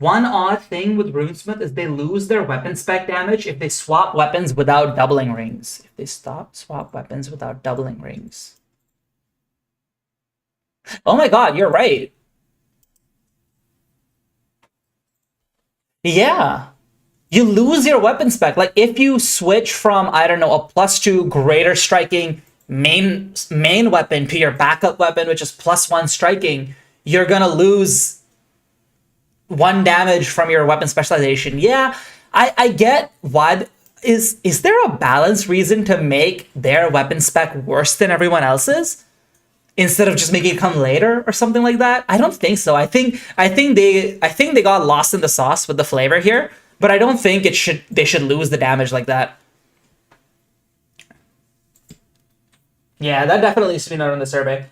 A: One odd thing with Runesmith is they lose their weapon spec damage if they swap weapons without doubling rings. If they swap weapons without doubling rings. Oh my god, you're right. Yeah. You lose your weapon spec. Like, if you switch from, I don't know, a +2 greater striking main weapon to your backup weapon, which is +1 striking, you're gonna lose 1 damage from your weapon specialization. Yeah, I get why. Is there a balanced reason to make their weapon spec worse than everyone else's instead of just making it come later or something like that? I don't think so. I think they got lost in the sauce with the flavor here, but I don't think they should lose the damage like that. Yeah, that definitely needs to be noted in the survey.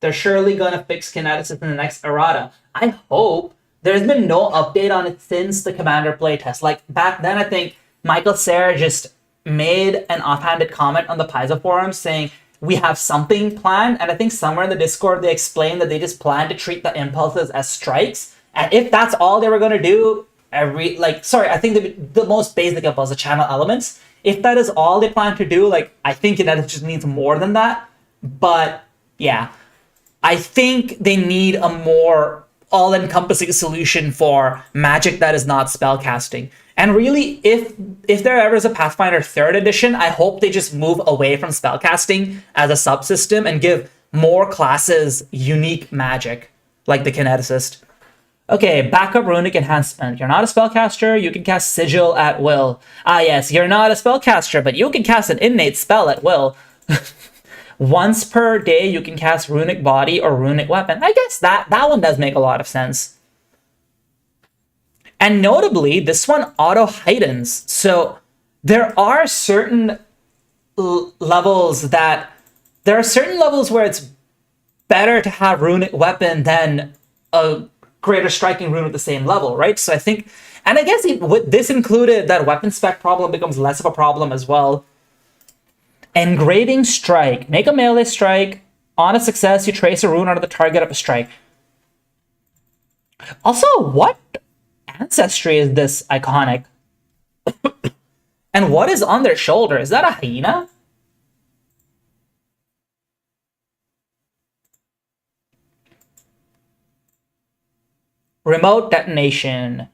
A: They're surely gonna fix kineticist in the next errata. I hope. There's been no update on it since the Commander playtest. Like, back then, I think Michael Serra just made an offhanded comment on the Paizo forum saying, we have something planned, and I think somewhere in the Discord they explained that they just plan to treat the impulses as strikes, and if that's all they were gonna do, I think the most basic impulse, the channel elements, if that is all they plan to do, like, I think it just needs more than that, but yeah. I think they need a more all-encompassing solution for magic that is not spellcasting. And really, if there ever is a Pathfinder 3rd edition, I hope they just move away from spellcasting as a subsystem and give more classes unique magic, like the kineticist. Okay, backup runic enhancement. You're not a spellcaster, you can cast Sigil at will. Ah yes, you're not a spellcaster, but you can cast an innate spell at will. Once per day, you can cast Runic Body or Runic Weapon. I guess that one does make a lot of sense. And notably, this one auto-heightens. So there are certain levels where it's better to have Runic Weapon than a greater striking rune at the same level, right? So I think, and I guess with this included, that weapon spec problem becomes less of a problem as well. Engraving strike. Make a melee strike. On a success, you trace a rune onto the target of a strike. Also, what ancestry is this iconic? And what is on their shoulder? Is that a hyena? Remote detonation.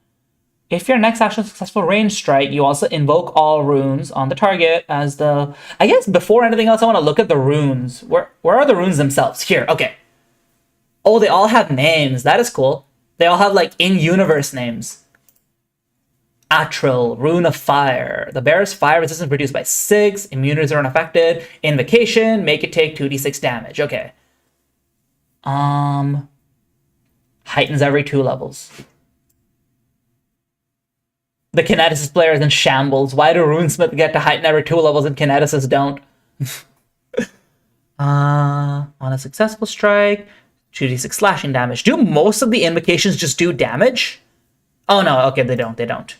A: If your next action is successful range strike, you also invoke all runes on the target as the... I guess before anything else, I want to look at the runes. Where are the runes themselves? Here, okay. Oh, they all have names. That is cool. They all have, like, in-universe names. Atril, Rune of Fire. The bearer's fire resistance reduced by 6. Immunities are unaffected. Invocation, make it take 2d6 damage. Okay. Heightens every 2 levels. The kineticist player is in shambles. Why do Runesmith get to heighten every 2 levels and kineticists don't? On a successful strike, 2d6 slashing damage. Do most of the invocations just do damage? Oh no, okay, they don't.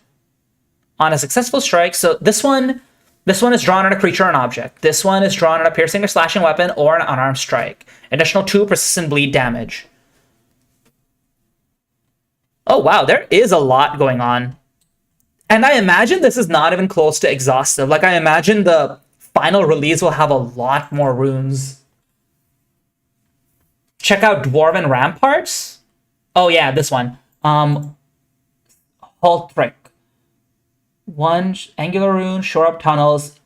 A: On a successful strike, so this one is drawn on a creature or an object. This one is drawn on a piercing or slashing weapon or an unarmed strike. Additional 2 persistent bleed damage. Oh wow, there is a lot going on. And I imagine this is not even close to exhaustive. Like, I imagine the final release will have a lot more runes. Check out Dwarven Ramparts. Oh yeah, this one. Hultrick. 1 angular rune, shore up tunnels.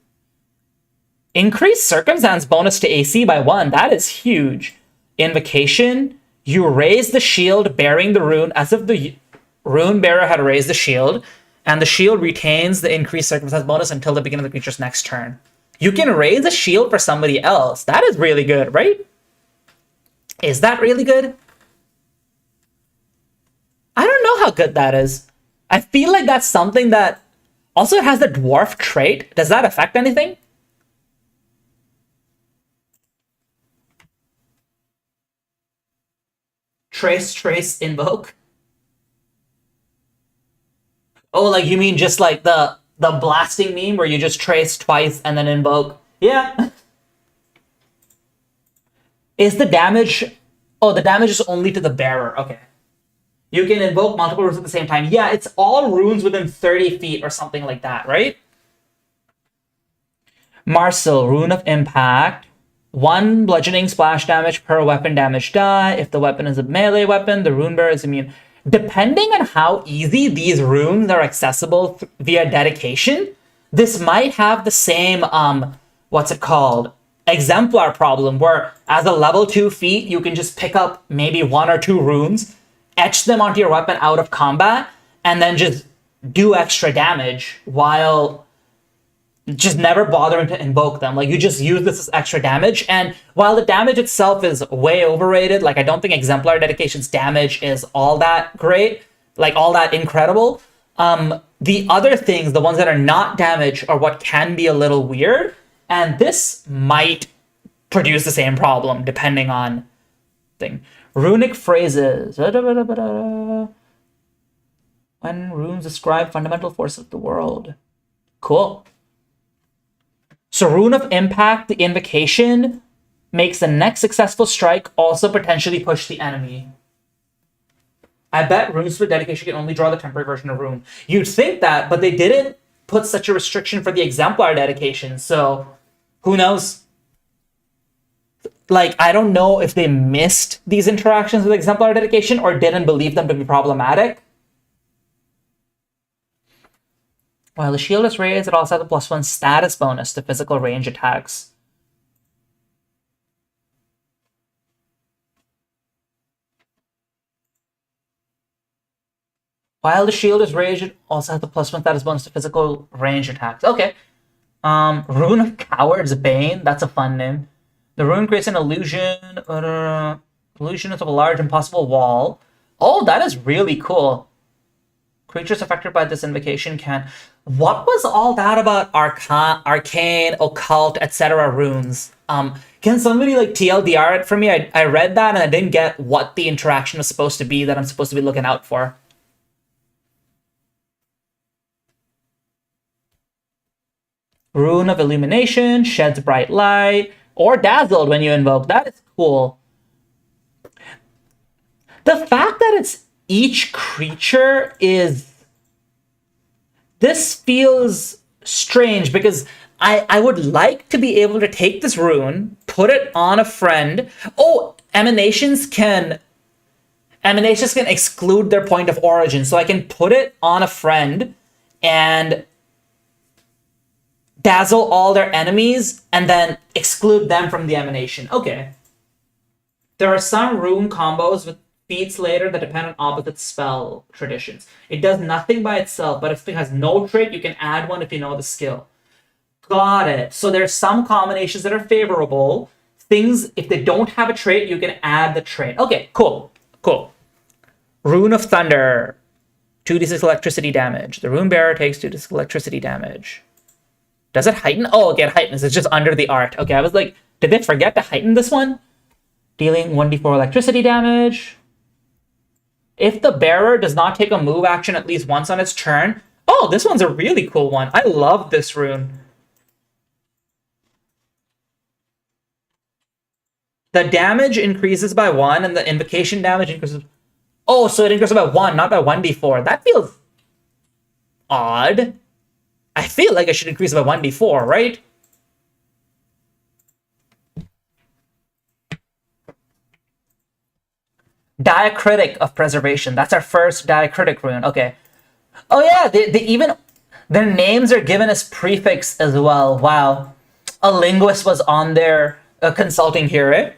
A: Increase circumstance bonus to AC by 1. That is huge. Invocation. You raise the shield bearing the rune as if the rune bearer had raised the shield, and the shield retains the increased circumstance bonus until the beginning of the creature's next turn. You can raise a shield for somebody else. That is really good, right? Is that really good? I don't know how good that is. I feel like that's something that... Also, it has the dwarf trait. Does that affect anything? Trace, invoke. Oh, like you mean just like the blasting meme where you just trace twice and then invoke? Yeah. Is the damage... Oh, the damage is only to the bearer. Okay. You can invoke multiple runes at the same time. Yeah, it's all runes within 30 feet or something like that, right? Marcel, Rune of Impact. 1 bludgeoning splash damage per weapon damage die. If the weapon is a melee weapon, the rune bearer is immune. Depending on how easy these runes are accessible via dedication, this might have the same, what's it called? Exemplar problem, where as a level 2 feat, you can just pick up maybe 1 or 2 runes, etch them onto your weapon out of combat, and then just do extra damage while just never bothering to invoke them. Like, you just use this as extra damage, and while the damage itself is way overrated, like, I don't think Exemplar Dedication's damage is all that great, like, all that incredible, the other things, the ones that are not damage, are what can be a little weird, and this might produce the same problem, depending on thing. Runic phrases. When runes describe fundamental forces of the world. Cool. So Rune of Impact, the invocation, makes the next successful strike also potentially push the enemy. I bet runes with dedication can only draw the temporary version of Rune. You'd think that, but they didn't put such a restriction for the Exemplar dedication, so who knows? Like, I don't know if they missed these interactions with Exemplar dedication or didn't believe them to be problematic. While the shield is raised, it also has a +1 status bonus to physical range attacks. While the shield is raised, it also has the +1 status bonus to physical range attacks. Okay. Rune of Coward's Bane. That's a fun name. The rune creates an illusion. Illusion of a large impossible wall. Oh, that is really cool. Creatures affected by this invocation can... What was all that about arcane, occult, etc. runes? Can somebody like TLDR it for me? I read that and I didn't get what the interaction was supposed to be that I'm supposed to be looking out for. Rune of Illumination, sheds bright light, or dazzled when you invoke. That is cool. The fact that it's each creature is... This feels strange because I would like to be able to take this rune, put it on a friend. Oh, emanations can exclude their point of origin. So I can put it on a friend and dazzle all their enemies and then exclude them from the emanation. Okay. There are some rune combos with feats later that depend on opposite spell traditions. It does nothing by itself, but if it has no trait, you can add one if you know the skill. Got it. So there's some combinations that are favorable. Things, if they don't have a trait, you can add the trait. Okay, cool. Cool. Rune of Thunder. 2d6 electricity damage. The rune bearer takes 2d6 electricity damage. Does it heighten? Oh, again, heightens. It's just under the art. Okay, I was like, did they forget to heighten this one? Dealing 1d4 electricity damage. If the bearer does not take a move action at least once on its turn... Oh, this one's a really cool one. I love this rune. The damage increases by 1 and the invocation damage increases... Oh, so it increases by 1, not by 1d4. That feels odd. I feel like I should increase it by 1d4, right? Diacritic of Preservation. That's our first diacritic rune. Okay. Oh yeah, they even... Their names are given as prefix as well. Wow. A linguist was on there consulting here, eh?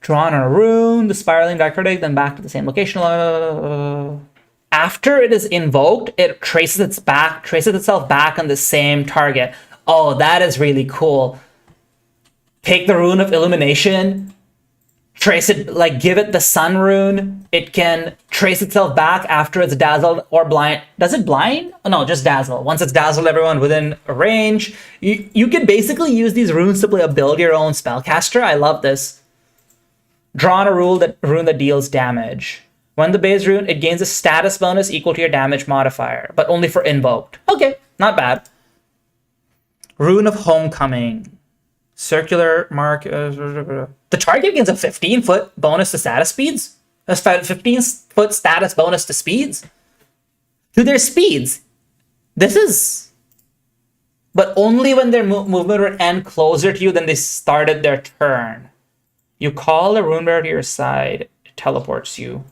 A: Drawn on a rune, the spiraling diacritic, then back to the same location. After it is invoked, it traces itself back on the same target. Oh, that is really cool. Take the Rune of Illumination, trace it, like give it the Sun rune. It can trace itself back after it's dazzled or blind. Does it blind? Oh, no, just dazzle. Once it's dazzled everyone within a range. You can basically use these runes to build your own spellcaster. I love this. Draw on a rune that deals damage. When the base rune, it gains a status bonus equal to your damage modifier, but only for invoked. Okay, not bad. Rune of Homecoming. Circular mark. The target gains a 15-foot bonus to status speeds. That's 15-foot status bonus to speeds. To their speeds. This is... But only when their movement would end closer to you than they started their turn. You call a rune bearer to your side. It teleports you.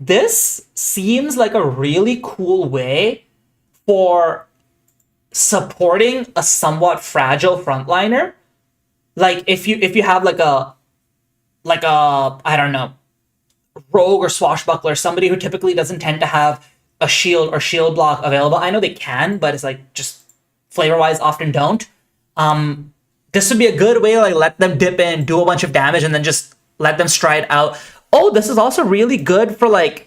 A: This seems like a really cool way for supporting a somewhat fragile frontliner. Like if you have like a I don't know, rogue or swashbuckler, somebody who typically doesn't tend to have a shield or shield block available. I know they can, but it's like just flavor wise often don't. This would be a good way to like let them dip in, do a bunch of damage, and then just let them stride out. Oh, this is also really good for like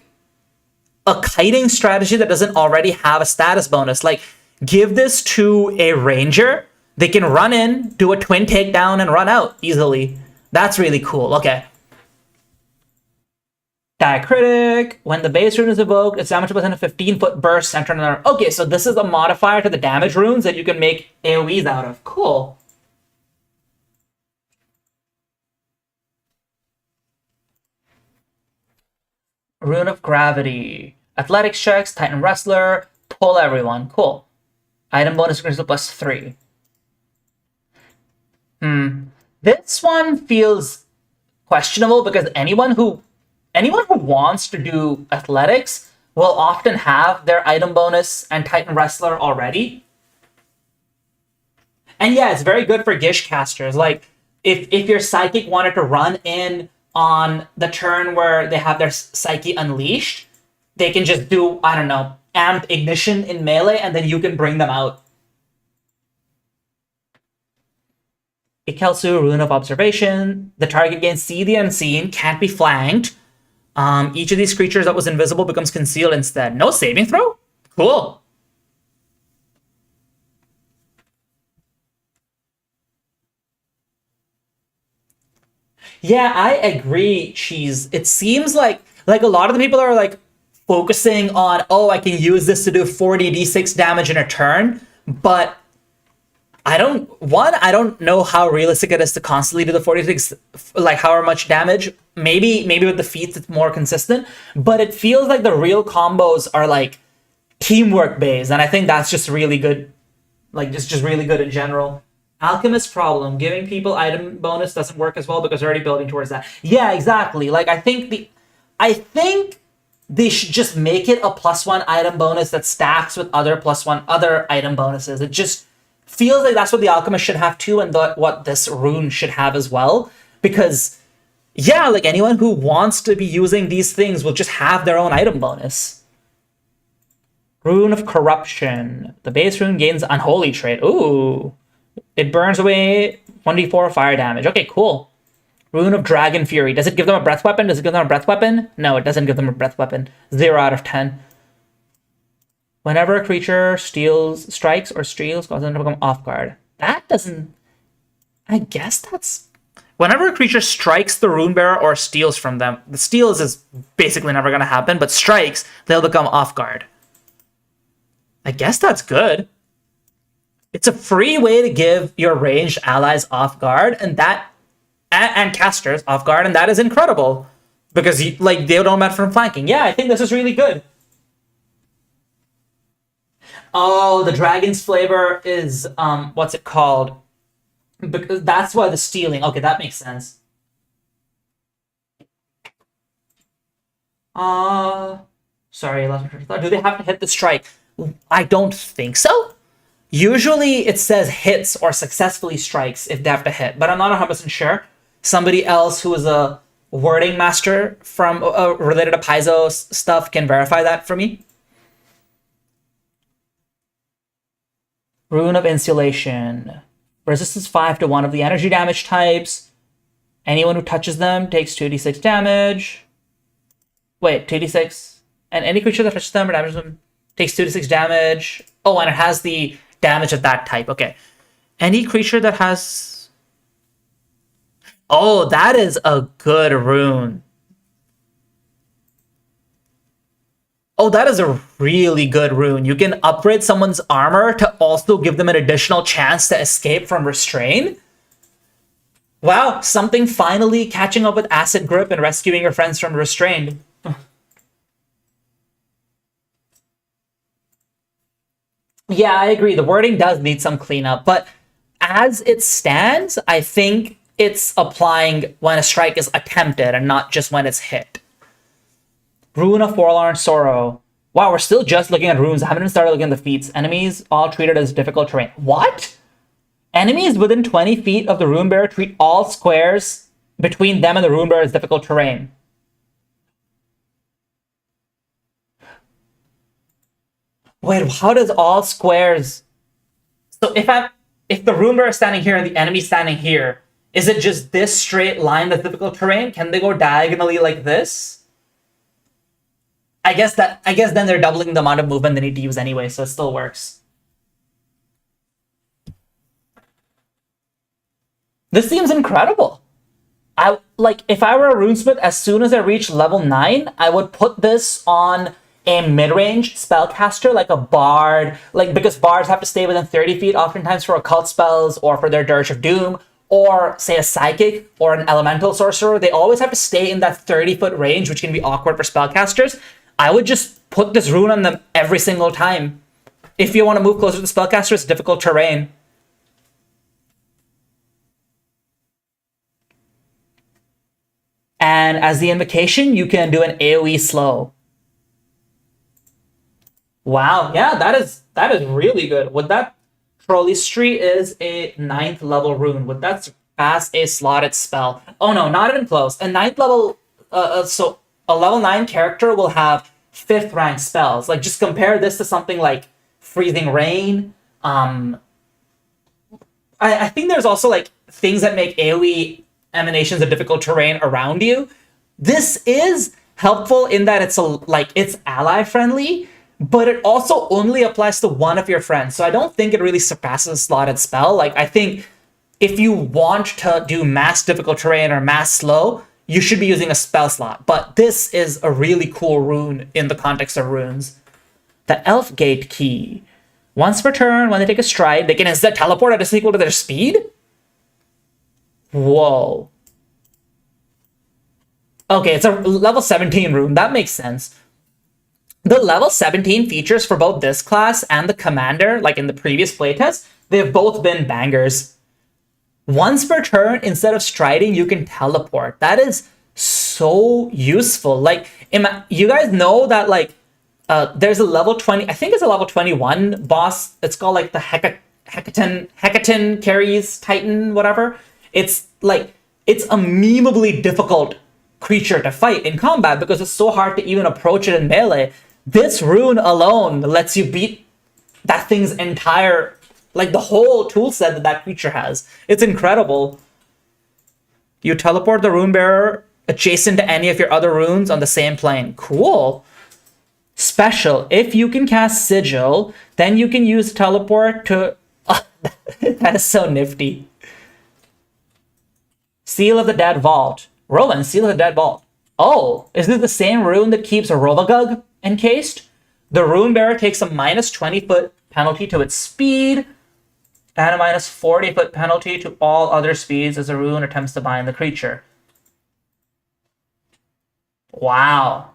A: a kiting strategy that doesn't already have a status bonus. Like give this to a ranger. They can run in, do a twin takedown, and run out easily. That's really cool. Okay. Diacritic. When the base rune is evoked, its damage within a 15-foot burst centered on another. Okay, so this is a modifier to the damage runes that you can make AoEs out of. Cool. Rune of Gravity. Athletics checks, Titan Wrestler, pull everyone. Cool. Item bonus increases plus 3. This one feels questionable because anyone who wants to do athletics will often have their item bonus and Titan Wrestler already. And yeah, it's very good for Gish casters. Like if your psychic wanted to run in on the turn where they have their Psyche unleashed, they can just do, I don't know, amp ignition in melee, and then you can bring them out. Ikelsu, Rune of Observation. The target gains See the Unseen, can't be flanked. Each of these creatures that was invisible becomes concealed instead. No saving throw? Cool. Yeah, I agree, Cheese. It seems like a lot of the people are like focusing on, oh, I can use this to do 40 d6 damage in a turn, but I don't know how realistic it is to constantly do the 46, like how much damage. Maybe with the feats it's more consistent, but it feels like the real combos are like teamwork based, and I think that's just really good. Like just really good in general. Alchemist problem: giving people item bonus doesn't work as well because they're already building towards that. Yeah, exactly. Like I think they should just make it a +1 item bonus that stacks with other +1 other item bonuses. It just feels like that's what the alchemist should have too, and what this rune should have as well. Because yeah, like anyone who wants to be using these things will just have their own item bonus. Rune of Corruption. The base rune gains Unholy trait. Ooh. It burns away 1d4 fire damage. Okay, cool. Rune of Dragon Fury. Does it give them a breath weapon? Does it give them a breath weapon? No, it doesn't give them a breath weapon. 0 out of 10. Whenever a creature strikes or steals, causes them to become off guard. That doesn't... I guess that's... Whenever a creature strikes the rune bearer or steals from them, the steals is basically never going to happen, but strikes, they'll become off guard. I guess that's good. It's a free way to give your ranged allies off guard, and casters off guard, and that is incredible because they don't matter from flanking. Yeah, I think this is really good. Oh, the dragon's flavor is what's it called? Because that's why the stealing. Okay, that makes sense. Sorry, I lost my train of thought. Do they have to hit the strike? I don't think so. Usually it says hits or successfully strikes if they have to hit, but I'm not 100% sure. Somebody else who is a wording master from related to Paizo stuff can verify that for me. Rune of Insulation. Resistance 5 to one of the energy damage types. Anyone who touches them takes 2d6 damage. Wait, 2d6. And any creature that touches them or damages them takes 2d6 damage. Oh, and it has the damage of that type. Okay. Any creature that has... Oh, that is a good rune. Oh, that is a really good rune. You can upgrade someone's armor to also give them an additional chance to escape from restrain. Wow, something finally catching up with acid grip and rescuing your friends from restrained. Yeah, I agree. The wording does need some cleanup, but as it stands, I think it's applying when a strike is attempted and not just when it's hit. Rune of Forlorn Sorrow. Wow, we're still just looking at runes. I haven't even started looking at the feats. Enemies all treated as difficult terrain. What? Enemies within 20 feet of the rune bearer treat all squares between them and the rune bearer as difficult terrain. Wait, how does all squares... So if the rune bearer is standing here and the enemy standing here, is it just this straight line that's difficult terrain? Can they go diagonally like this? I guess then they're doubling the amount of movement they need to use anyway, so it still works. This seems incredible. If I were a runesmith, as soon as I reach level 9, I would put this on a mid-range spellcaster, like a bard, because bards have to stay within 30 feet oftentimes for occult spells or for their Dirge of Doom, or say a psychic or an elemental sorcerer. They always have to stay in that 30-foot range, which can be awkward for spellcasters. I would just put this rune on them every single time. If you want to move closer to the spellcaster, it's difficult terrain. And as the invocation, you can do an AoE slow. Wow, yeah, that is really good. Would that... Trollistry is a 9th level rune. Would that surpass a slotted spell? Oh no, not even close. A 9th level... So a level 9 character will have 5th rank spells. Just compare this to something like Freezing Rain. I think there's also things that make AoE emanations a difficult terrain around you. This is helpful in that it's ally friendly, but it also only applies to one of your friends. So I don't think it really surpasses a slotted spell. I think if you want to do mass difficult terrain or mass slow, you should be using a spell slot. But this is a really cool rune in the context of runes. The Elf Gate Key. Once per turn, when they take a stride, they can instead teleport at a equal to their speed? Whoa. Okay, it's a level 17 rune. That makes sense. The level 17 features for both this class and the commander, like in the previous playtest, they've both been bangers. Once per turn, instead of striding, you can teleport. That is so useful. Like, you guys know that, like, there's a level 20, I think it's a level 21 boss. It's called, like, the Hecaton Carries Titan, whatever. It's, like, it's a memeably difficult creature to fight in combat because it's so hard to even approach it in melee. This rune alone lets you beat that thing's entire, like the whole tool set that that creature has. It's incredible. You teleport the rune bearer adjacent to any of your other runes on the same plane. Cool. Special. If you can cast Sigil, then you can use teleport to... that is so nifty. Seal of the Dead Vault. Roland, Seal of the Dead Vault. Oh, is this the same rune that keeps a Rovagug encased? The rune bearer takes a minus 20-foot penalty to its speed and a minus 40-foot penalty to all other speeds as the rune attempts to bind the creature. Wow.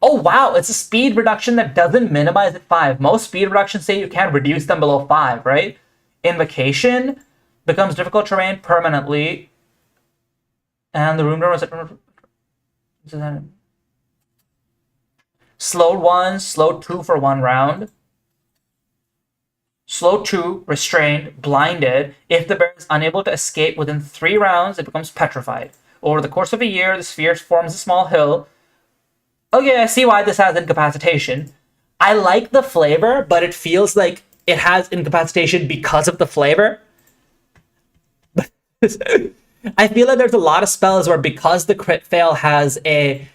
A: Oh, wow. It's a speed reduction that doesn't minimize at 5. Most speed reductions say you can't reduce them below 5, right? Invocation becomes difficult terrain permanently. And the rune bearer was slowed 1, slowed 2 for 1 round. Slow 2, restrained, blinded. If the bear is unable to escape within 3 rounds, it becomes petrified. Over the course of a year, the sphere forms a small hill. Okay, I see why this has incapacitation. I like the flavor, but it feels like it has incapacitation because of the flavor. I feel like there's a lot of spells where because the crit fail has a,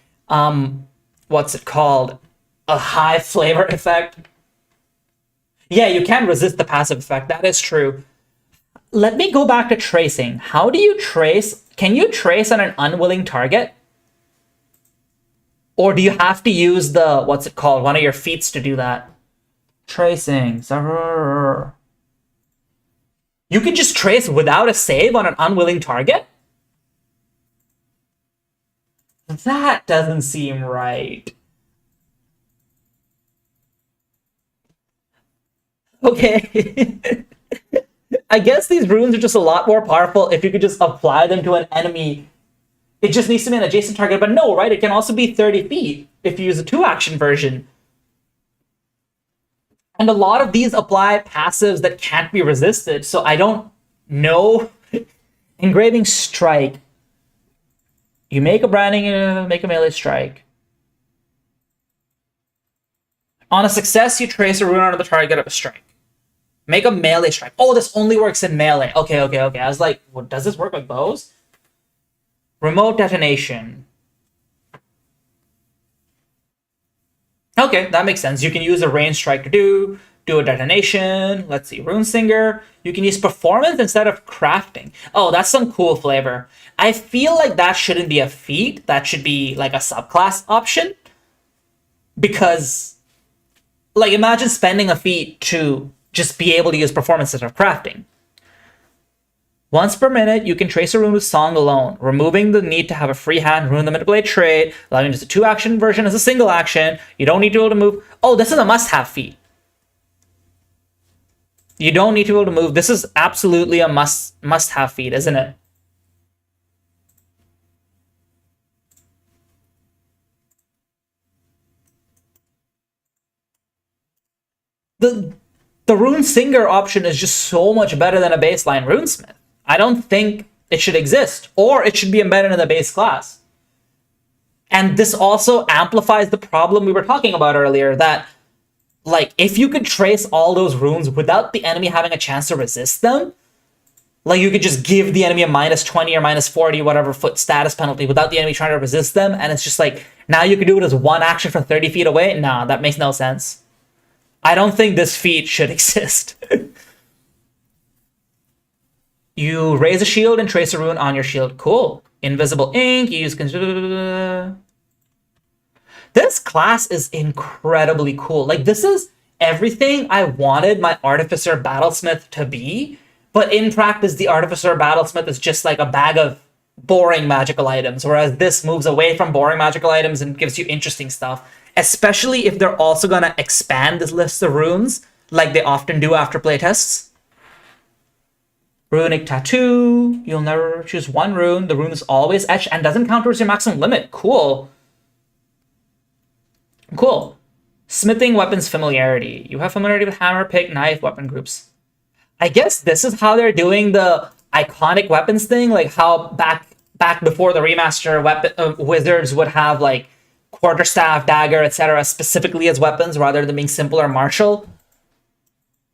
A: what's it called? A high flavor effect. Yeah, you can resist the passive effect. That is true. Let me go back to tracing. How do you trace? Can you trace on an unwilling target? Or do you have to use the, what's it called? One of your feats to do that. Tracing. You can just trace without a save on an unwilling target? That doesn't seem right. Okay. I guess these runes are just a lot more powerful if you could just apply them to an enemy. It just needs to be an adjacent target, but no, right? It can also be 30 feet if you use a 2-action version. And a lot of these apply passives that can't be resisted, so I don't know. Engraving Strike. You make a branding, make a melee strike. On a success, you trace a rune onto the target of a strike. Make a melee strike. Oh, this only works in melee. Okay. I was like, well, does this work with bows? Remote detonation. Okay, that makes sense. You can use a range strike to do a detonation. Let's see, Rune Singer. You can use performance instead of crafting. Oh, that's some cool flavor. I feel like that shouldn't be a feat. That should be like a subclass option. Because, like, imagine spending a feat to just be able to use performance instead of crafting. Once per minute, you can trace a rune with Song alone, removing the need to have a free hand, rune the manipulate trait, allowing just a 2-action version as a single action. You don't need to be able to move. Oh, this is a must-have feat. You don't need to be able to move. This is absolutely a must-have feat, isn't it? The Rune Singer option is just so much better than a baseline Runesmith. I don't think it should exist, or it should be embedded in the base class. And this also amplifies the problem we were talking about earlier, that, like, if you could trace all those runes without the enemy having a chance to resist them, like, you could just give the enemy a minus 20 or minus 40, whatever foot status penalty without the enemy trying to resist them, and it's just like, now you can do it as 1 action from 30 feet away? Nah, that makes no sense. I don't think this feat should exist. You raise a shield and trace a rune on your shield. Cool. Invisible ink. You use... This class is incredibly cool. Like, this is everything I wanted my Artificer Battlesmith to be, but in practice, the Artificer Battlesmith is just like a bag of boring magical items, whereas this moves away from boring magical items and gives you interesting stuff, especially if they're also going to expand this list of runes, like they often do after playtests. Runic Tattoo. You'll never choose one rune. The rune is always etched and doesn't count towards your maximum limit. Cool. Cool. Smithing Weapons Familiarity. You have familiarity with hammer, pick, knife, weapon groups. I guess this is how they're doing the iconic weapons thing, like how back before the remaster, wizards would have like quarterstaff, dagger, etc. specifically as weapons rather than being simple or martial.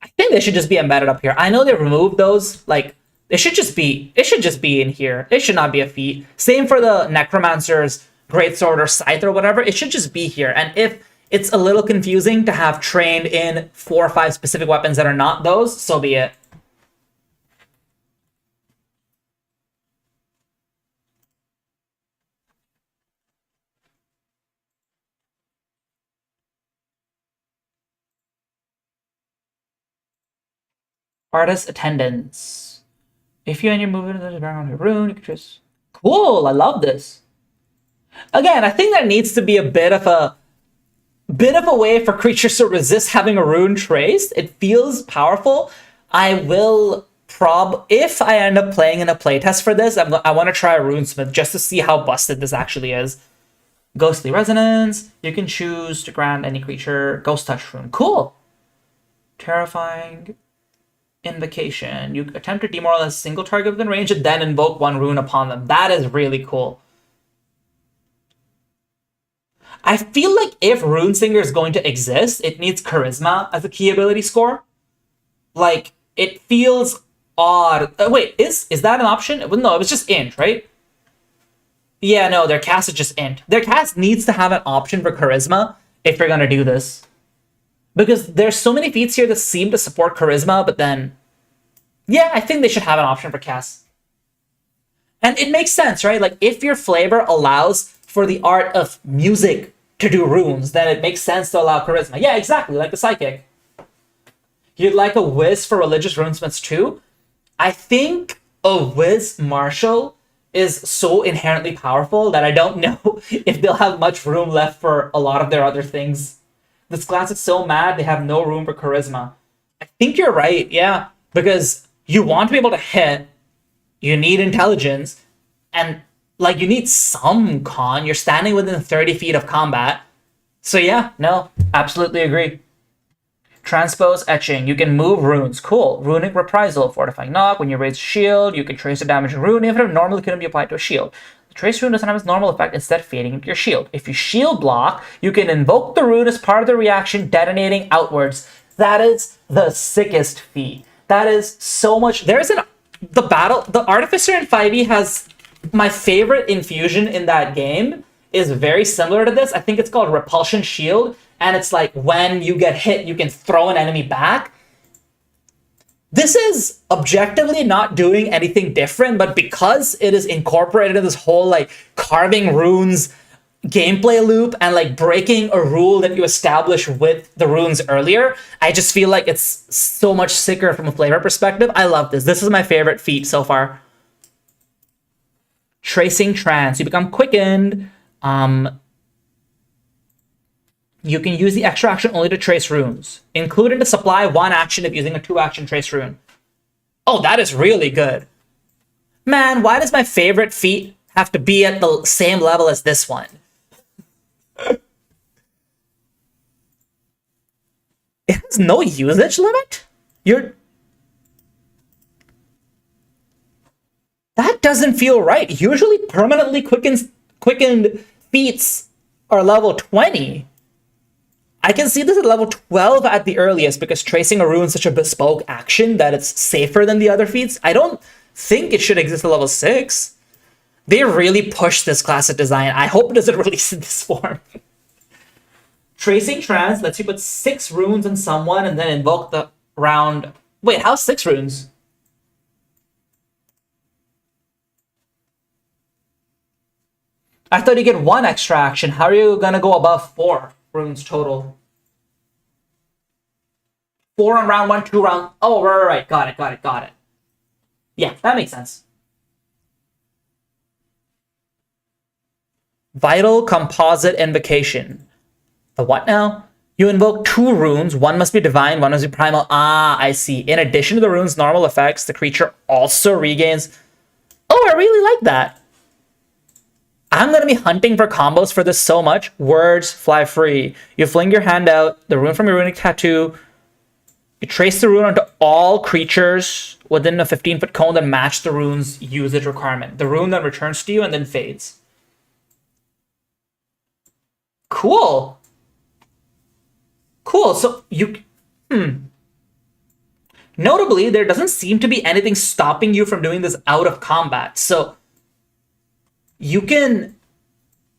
A: I think they should just be embedded up here. I know they removed those. Like, it should just be in here. It should not be a feat. Same for the Necromancer's Greatsword or Scythe or whatever. It should just be here. And if it's a little confusing to have trained in 4 or 5 specific weapons that are not those, so be it. Artist attendance. If you and your movement in the background of a rune, you can just... Cool, I love this. Again, I think there needs to be a bit of a way for creatures to resist having a rune traced. It feels powerful. I will if I end up playing in a playtest for this, I want to try a Runesmith just to see how busted this actually is. Ghostly Resonance. You can choose to grant any creature Ghost Touch rune. Cool. Terrifying Invocation. You attempt to demoralize a single target within range and then invoke 1 rune upon them. That is really cool. I feel like if Runesinger is going to exist, it needs Charisma as a key ability score. Like, it feels odd. Wait, is that an option? No, it was just int, right? Yeah, no, their cast is just int. Their cast needs to have an option for Charisma if you're going to do this. Because there's so many feats here that seem to support Charisma, but then... Yeah, I think they should have an option for cast. And it makes sense, right? Like, if your flavor allows for the art of music to do runes, then it makes sense to allow Charisma. Yeah, exactly, like the Psychic. You'd like a Wiz for Religious Runesmiths too? I think a Wiz Marshal is so inherently powerful that I don't know if they'll have much room left for a lot of their other things. This class is so mad they have no room for Charisma. I think you're right, yeah. Because you want to be able to hit, you need intelligence, and like you need some con. You're standing within 30 feet of combat. So yeah, no, absolutely agree. Transpose Etching. You can move runes. Cool. Runic Reprisal. Fortifying Knock. When you raise a shield, you can trace a damaging rune even if it normally couldn't be applied to a shield. The trace rune doesn't have its normal effect, instead fading into your shield. If you shield block, you can invoke the rune as part of the reaction, detonating outwards. That is the sickest feat. That is so much... The Artificer in 5e has... My favorite infusion in that game is very similar to this. I think it's called Repulsion Shield. And it's like when you get hit, you can throw an enemy back. This is objectively not doing anything different, but because it is incorporated in this whole like carving runes gameplay loop and like breaking a rule that you established with the runes earlier, I just feel like it's so much sicker from a flavor perspective. I love this. This is my favorite feat so far. Tracing Trance. You become quickened. You can use the extra action only to trace runes. Included to supply 1 action if using a 2-action trace rune. Oh, that is really good. Man, why does my favorite feat have to be at the same level as this one? It has no usage limit? That doesn't feel right. Usually permanently quickened feats are level 20. I can see this at level 12 at the earliest because tracing a rune is such a bespoke action that it's safer than the other feats. I don't think it should exist at level 6. They really pushed this class of design. I hope it doesn't release in this form. Tracing Trance lets you put 6 runes on someone and then invoke the round... Wait, how's 6 runes? I thought you get 1 extra action. How are you gonna go above 4 runes total? 4 on round 1, 2 round. Oh, right. Got it. Yeah, that makes sense. Vital Composite Invocation. The what now? You invoke 2 runes. One must be divine, one must be primal. Ah, I see. In addition to the rune's normal effects, the creature also regains... Oh, I really like that. I'm going to be hunting for combos for this so much. Words fly free. You fling your hand out, the rune from your runic tattoo. You trace the rune onto all creatures within a 15-foot cone that match the rune's usage requirement. The rune then returns to you and then fades. Cool. So you... Notably, there doesn't seem to be anything stopping you from doing this out of combat. So you can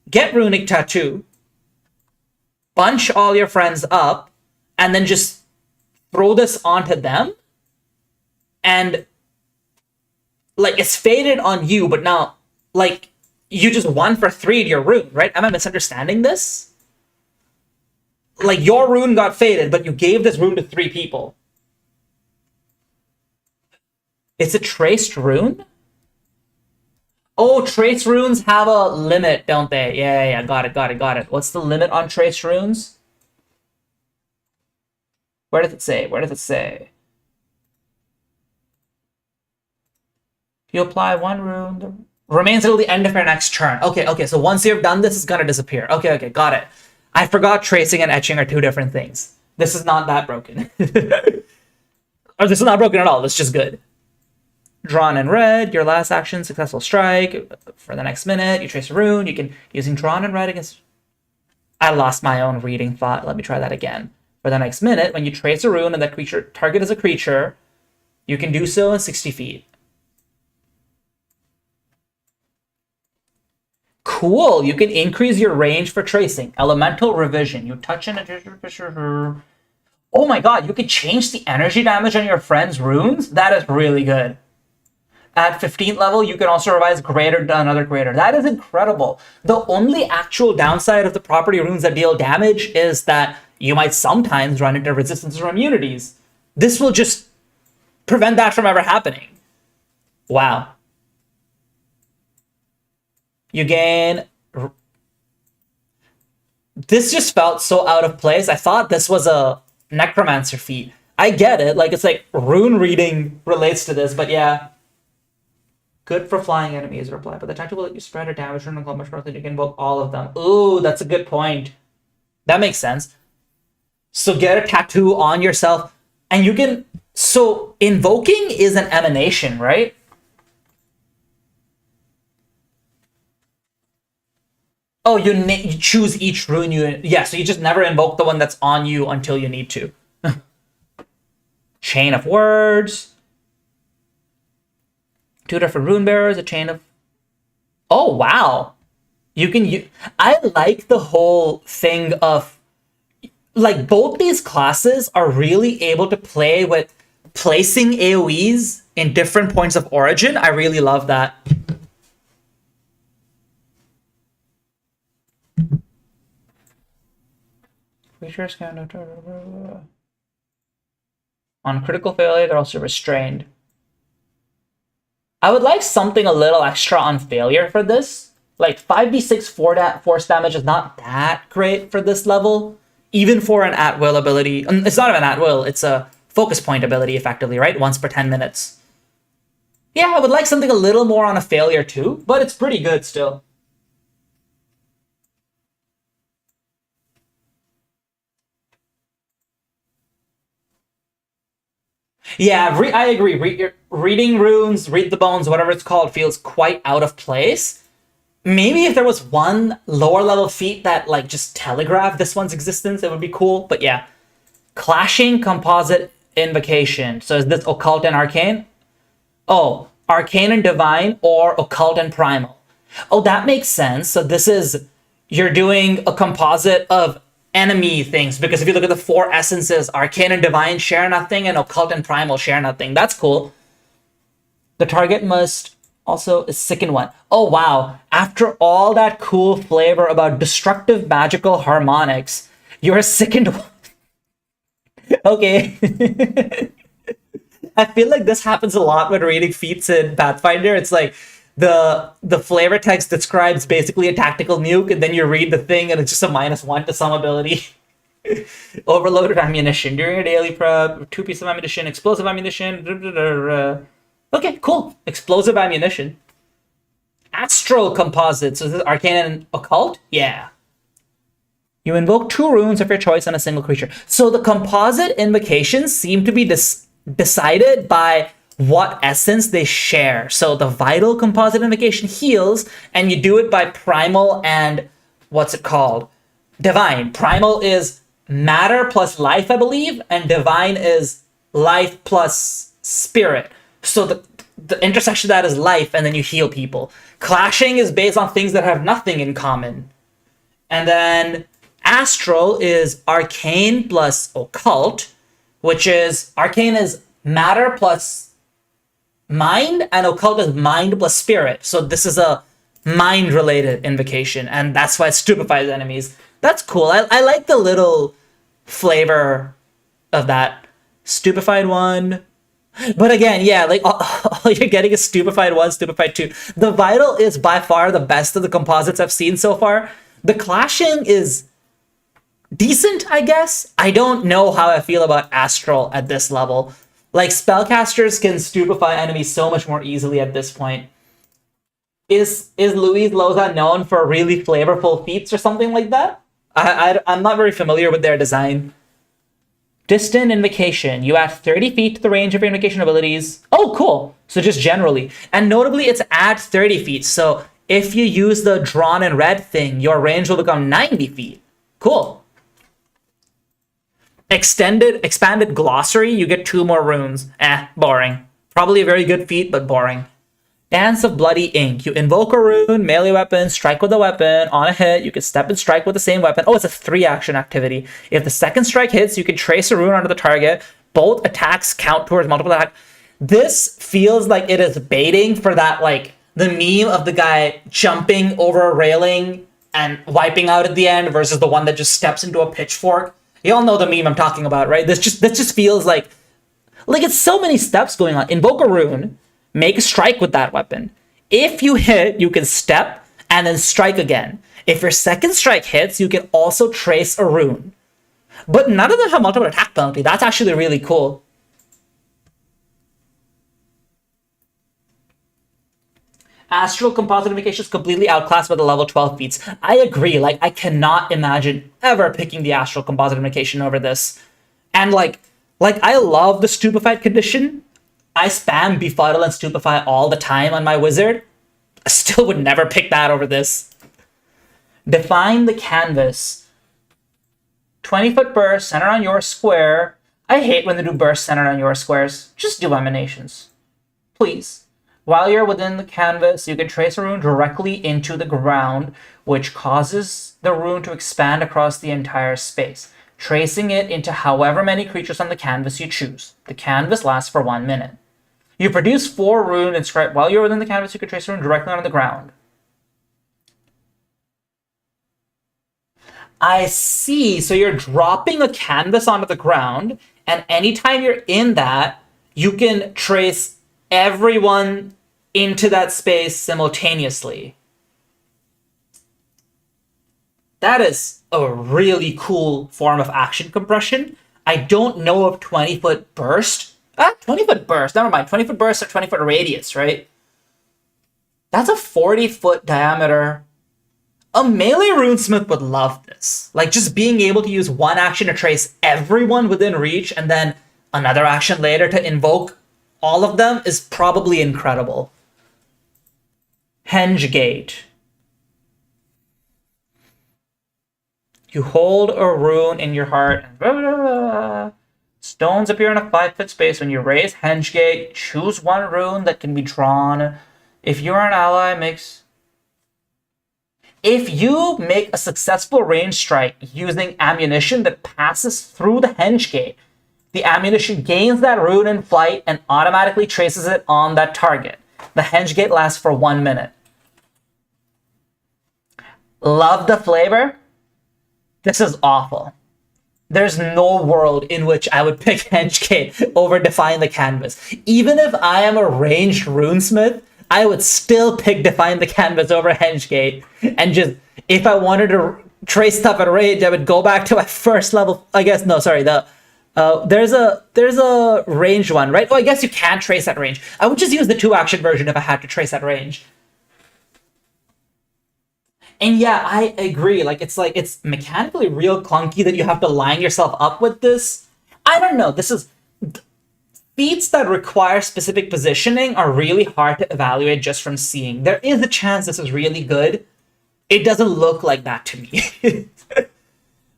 A: get Runic Tattoo, bunch all your friends up, and then just throw this onto them. And, like, it's faded on you, but now, like, you just won for 3 to your rune, right? Am I misunderstanding this? Like, your rune got faded, but you gave this rune to 3 people. It's a traced rune? Oh, traced runes have a limit, don't they? Yeah. Got it. What's the limit on traced runes? Where does it say? If you apply 1 rune, remains until the end of your next turn. Okay, so once you've done this, it's gonna disappear. Okay, got it. I forgot tracing and etching are 2 different things. This is not that broken. Or this is not broken at all, it's just good. Drawn in red, your last action, successful strike. For the next minute, you trace a rune. You can, using drawn in red against... I lost my own reading thought. Let me try that again. For the next minute, when you trace a rune and that creature target is a creature, you can do so in 60 feet. Cool. You can increase your range for tracing. Elemental revision. You touch an... Oh my god, you can change the energy damage on your friend's runes? That is really good. At 15th level, you can also revise greater to another greater. That is incredible. The only actual downside of the property runes that deal damage is that you might sometimes run into resistances or immunities. This will just prevent that from ever happening. Wow. You gain... This just felt so out of place. I thought this was a necromancer feat. I get it. Like, it's like rune reading relates to this, but yeah. Good for flying enemies, reply. But the tattoo will let you spread or damage rune and much more that you can invoke all of them. Ooh, that's a good point. That makes sense. So get a tattoo on yourself, and you can... So invoking is an emanation, right? Oh, you choose each rune you... Yeah, so you just never invoke the one that's on you until you need to. Chain of words. 2 different rune bearers, a chain of... Oh, wow. You can... I like the whole thing of... Like, both these classes are really able to play with placing AoEs in different points of origin. I really love that. Creatures can... On critical failure, they're also restrained. I would like something a little extra on failure for this. Like, 5d6 force damage is not that great for this level. Even for an at-will ability. It's not an at-will, it's a focus point ability, effectively, right? Once per 10 minutes. Yeah, I would like something a little more on a failure too, but it's pretty good still. Yeah, I agree. Reading runes, read the bones, whatever it's called, feels quite out of place. Maybe if there was one lower level feat that like just telegraphed this one's existence, it would be cool. But yeah, clashing composite invocation. So is this occult and arcane? Oh, arcane and divine or occult and primal. Oh, that makes sense. So this is, you're doing a composite of enemy things, because if you look at the 4 essences, arcane and divine share nothing and occult and primal share nothing. That's cool. The target must Also a second one. Oh wow, after all that cool flavor about destructive magical harmonics, you're a second one. Okay. I feel like this happens a lot when reading feats in Pathfinder. It's like the flavor text describes basically a tactical nuke, and then you read the thing and it's just a -1 to some ability. Overloaded ammunition. During a daily prep, 2 pieces of ammunition, explosive ammunition. Okay, cool. Explosive ammunition. Astral composites. Is this arcane and occult? Yeah. You invoke 2 runes of your choice on a single creature. So the composite invocations seem to be decided by what essence they share. So the vital composite invocation heals, and you do it by primal and what's it called? Divine. Primal is matter plus life, I believe, and divine is life plus spirit. So the intersection of that is life, and then you heal people. Clashing is based on things that have nothing in common. And then astral is arcane plus occult, which is arcane is matter plus mind, and occult is mind plus spirit. So this is a mind related invocation, and that's why it stupefies enemies. That's cool. I like the little flavor of that. Stupefied 1. But again, yeah, like all you're getting is stupefied 1, stupefied 2. The vital is by far the best of the composites I've seen so far. The clashing is decent, I guess. I don't know how I feel about astral at this level. Like, spellcasters can stupefy enemies so much more easily at this point. Is Louise Loza known for really flavorful feats or something like that? I'm not very familiar with their design. Distant invocation. You add 30 feet to the range of your invocation abilities. Oh, cool. So just generally. And notably, it's add 30 feet. So if you use the drawn in red thing, your range will become 90 feet. Cool. Expanded glossary. You get 2 more runes. Boring. Probably a very good feat, but boring. Dance of Bloody Ink. You invoke a rune, melee weapon, strike with a weapon. On a hit, you can step and strike with the same weapon. Oh, it's a 3-action activity. If the second strike hits, you can trace a rune onto the target. Both attacks count towards multiple attacks. This feels like it is baiting for that, like, the meme of the guy jumping over a railing and wiping out at the end versus the one that just steps into a pitchfork. You all know the meme I'm talking about, right? This just feels like it's so many steps going on. Invoke a rune. Make a strike with that weapon. If you hit, you can step and then strike again. If your second strike hits, you can also trace a rune. But none of them have multiple attack penalty. That's actually really cool. Astral composite invocation is completely outclassed by the level 12 feats. I agree. Like, I cannot imagine ever picking the astral composite invocation over this. And like I love the stupefied condition. I spam Befuddle and Stupefy all the time on my wizard. I still would never pick that over this. Define the canvas. 20-foot burst centered on your square. I hate when they do burst centered on your squares. Just do emanations. Please. While you're within the canvas, you can trace a rune directly into the ground, which causes the rune to expand across the entire space, tracing it into however many creatures on the canvas you choose. The canvas lasts for 1 minute. You produce 4 rune inscribed. While you're within the canvas, you can trace a rune directly on the ground. I see. So you're dropping a canvas onto the ground, and anytime you're in that, you can trace everyone into that space simultaneously. That is a really cool form of action compression. I don't know of 20-foot burst. 20-foot burst, never mind. 20-foot burst or 20-foot radius, right? That's a 40-foot diameter. A melee runesmith would love this. Like, just being able to use one action to trace everyone within reach and then another action later to invoke all of them is probably incredible. Henge Gate. You hold a rune in your heart and blah, blah, blah. Stones appear in a 5-foot space. When you raise Henge Gate, choose one rune that can be drawn. If you're an ally, if you make a successful range strike using ammunition that passes through the Henge Gate, the ammunition gains that rune in flight and automatically traces it on that target. The henge gate lasts for 1 minute. Love the flavor. This is awful. There's no world in which I would pick Hengegate over Define the Canvas. Even if I am a ranged runesmith, I would still pick Define the Canvas over Hengegate. And just, if I wanted to trace stuff at range, I would go back to my first level. I guess, no, sorry, there's a range one, right? Oh, I guess you can't trace at range. I would just use the 2-action version if I had to trace at range. And yeah, I agree. It's mechanically real clunky that you have to line yourself up with this. I don't know. This is feats that require specific positioning are really hard to evaluate just from seeing. There is a chance this is really good. It doesn't look like that to me.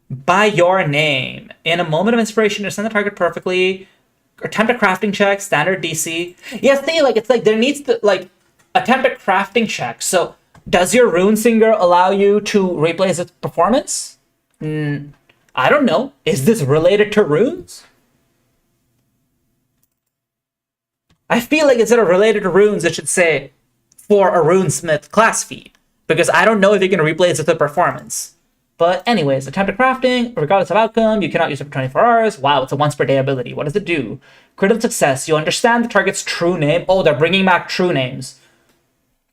A: By your name. In a moment of inspiration, to send the target perfectly. Attempt a crafting check, standard DC. Yeah, see, there needs to, attempt a crafting check. So, does your Rune Singer allow you to replace its performance? I don't know. Is this related to runes? I feel like instead of related to runes, it should say for a runesmith class feat. Because I don't know if you can replace it with performance. But anyways, attempt at crafting, regardless of outcome, you cannot use it for 24 hours. Wow, it's a once per day ability. What does it do? Critical success. You understand the target's true name. Oh, they're bringing back true names.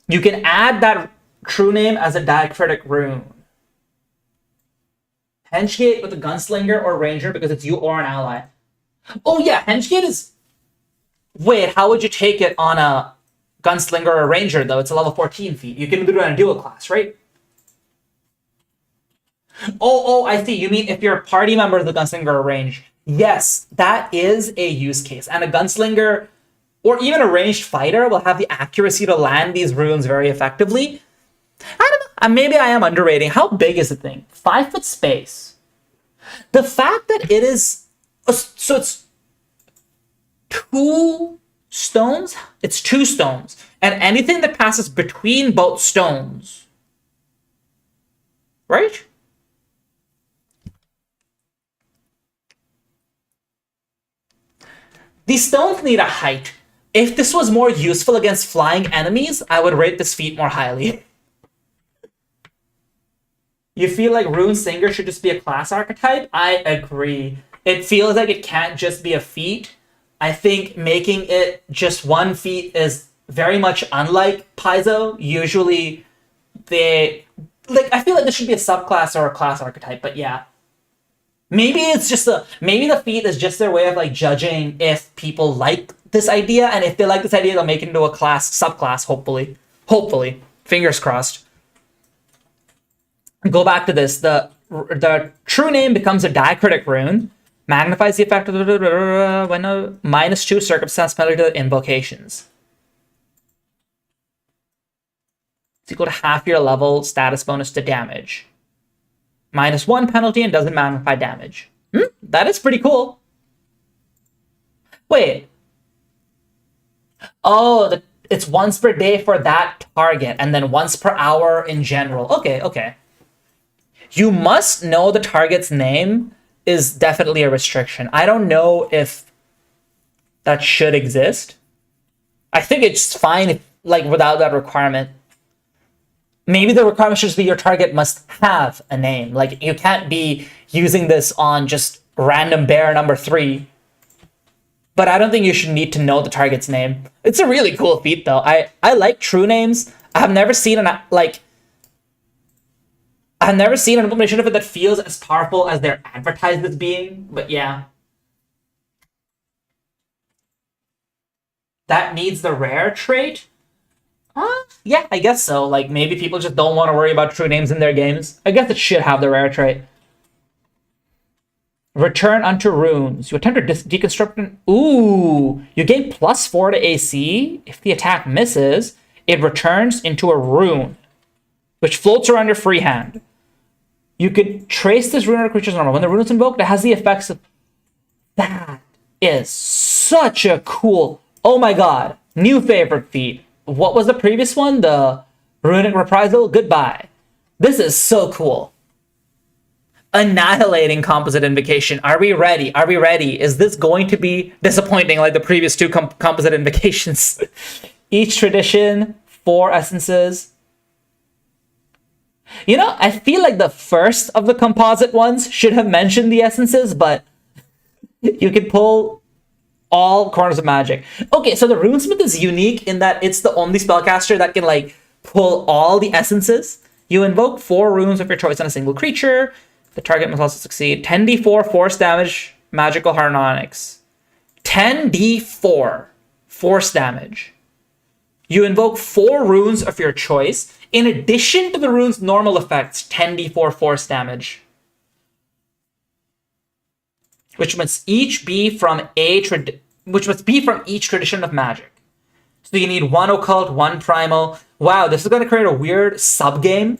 A: You can add that true name as a diacritic rune. Hengegate with a gunslinger or ranger because it's you or an ally. Oh yeah, Hengegate is... Wait, how would you take it on a gunslinger or ranger though? It's a level 14 feat. You can do it on a dual class, right? Oh, I see. You mean if you're a party member of the gunslinger or range. Yes, that is a use case. And a gunslinger or even a ranged fighter will have the accuracy to land these runes very effectively. I don't know. Maybe I am underrating. How big is the thing? 5 foot space. The fact that it is... So it's 2 stones? It's 2 stones. And anything that passes between both stones. Right? These stones need a height. If this was more useful against flying enemies, I would rate this feat more highly. You feel like Rune Singer should just be a class archetype? I agree. It feels like it can't just be a feat. I think making it just one feat is very much unlike Paizo. Usually I feel like this should be a subclass or a class archetype, but yeah. Maybe it's just maybe the feat is just their way of judging if people like this idea, and if they like this idea, they'll make it into a subclass, hopefully. Hopefully. Fingers crossed. Go back to this. The true name becomes a diacritic rune. Magnifies the effect of when a -2 circumstance penalty to invocations. It's equal to half your level status bonus to damage. -1 penalty and doesn't magnify damage. That is pretty cool. Wait. Oh, it's once per day for that target, and then once per hour in general. Okay. You must know the target's name is definitely a restriction. I don't know if that should exist. I think it's fine if, without that requirement. Maybe the requirement should just be your target must have a name. You can't be using this on just random bear number 3. But I don't think you should need to know the target's name. It's a really cool feat, though. I like true names. I've never seen I've never seen an implementation of it that feels as powerful as they're advertised as being. But yeah. That needs the rare trait? Yeah, I guess so. Maybe people just don't want to worry about true names in their games. I guess it should have the rare trait. Return unto runes. You attempt to deconstruct an... Ooh! You gain +4 to AC. If the attack misses, it returns into a rune, which floats around your free hand. You could trace this rune on a creature's normal. When the rune is invoked, it has the effects of... That is such a cool... Oh my god. New favorite feat. What was the previous one? The runic reprisal? Goodbye. This is so cool. Annihilating composite invocation. Are we ready? Are we ready? Is this going to be disappointing like the previous 2 composite invocations? Each tradition, 4 essences. You know, I feel like the first of the composite ones should have mentioned the essences, but you can pull all corners of magic. Okay, so the Runesmith is unique in that it's the only spellcaster that can, like, pull all the essences. You invoke 4 runes of your choice on a single creature. The target must also succeed. 10d4 force damage, magical harmonics. 10d4 force damage. You invoke 4 runes of your choice, in addition to the rune's normal effects, 10d4 force damage. Which must be from each tradition of magic. So you need 1 occult, 1 primal. Wow, this is going to create a weird sub-game.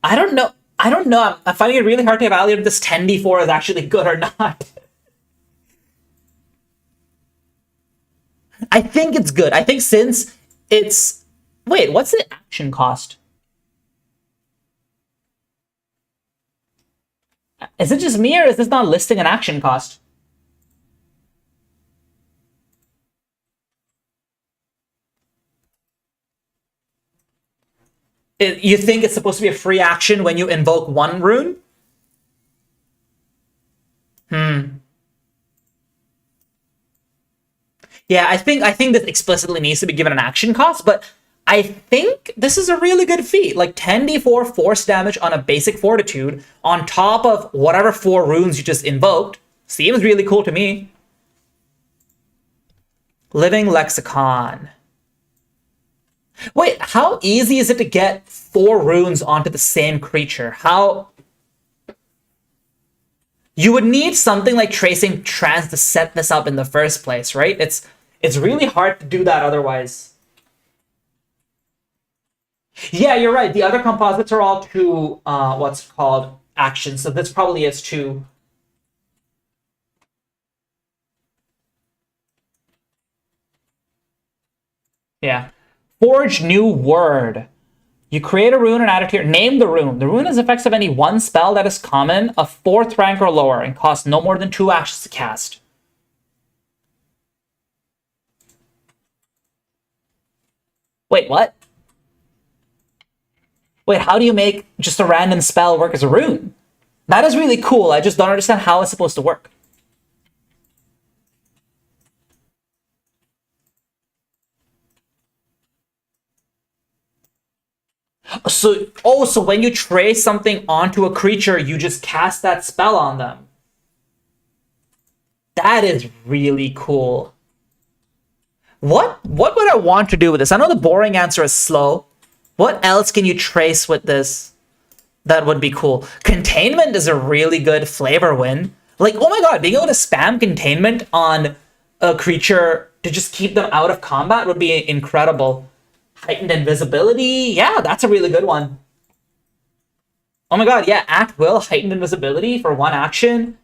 A: I don't know. I'm finding it really hard to evaluate if this 10d4 is actually good or not. I think it's good. I think since it's... Wait, what's the action cost? Is it just me, or is this not listing an action cost? You think it's supposed to be a free action when you invoke 1 rune? Yeah, I think this explicitly needs to be given an action cost, but I think this is a really good feat. Like 10d4 force damage on a basic fortitude on top of whatever 4 runes you just invoked. Seems really cool to me. Living Lexicon. Wait, how easy is it to get 4 runes onto the same creature? How... You would need something like Tracing Trance to set this up in the first place, right? It's really hard to do that otherwise. Yeah, you're right. The other composites are all 2, what's called, actions. So this probably is 2. Yeah. Forge new word. You create a rune and add it to your... Name the rune. The rune is effects of any 1 spell that is common, of 4th rank or lower, and costs no more than 2 actions to cast. Wait, what? Wait, how do you make just a random spell work as a rune? That is really cool. I just don't understand how it's supposed to work. So when you trace something onto a creature, you just cast that spell on them. That is really cool. What would I want to do with this? I know the boring answer is slow. What else can you trace with this that would be cool? Containment is a really good flavor win. Like, oh my god, being able to spam containment on a creature to just keep them out of combat would be incredible. Heightened invisibility, yeah, that's a really good one. Oh my god, yeah, at will, heightened invisibility for 1 action.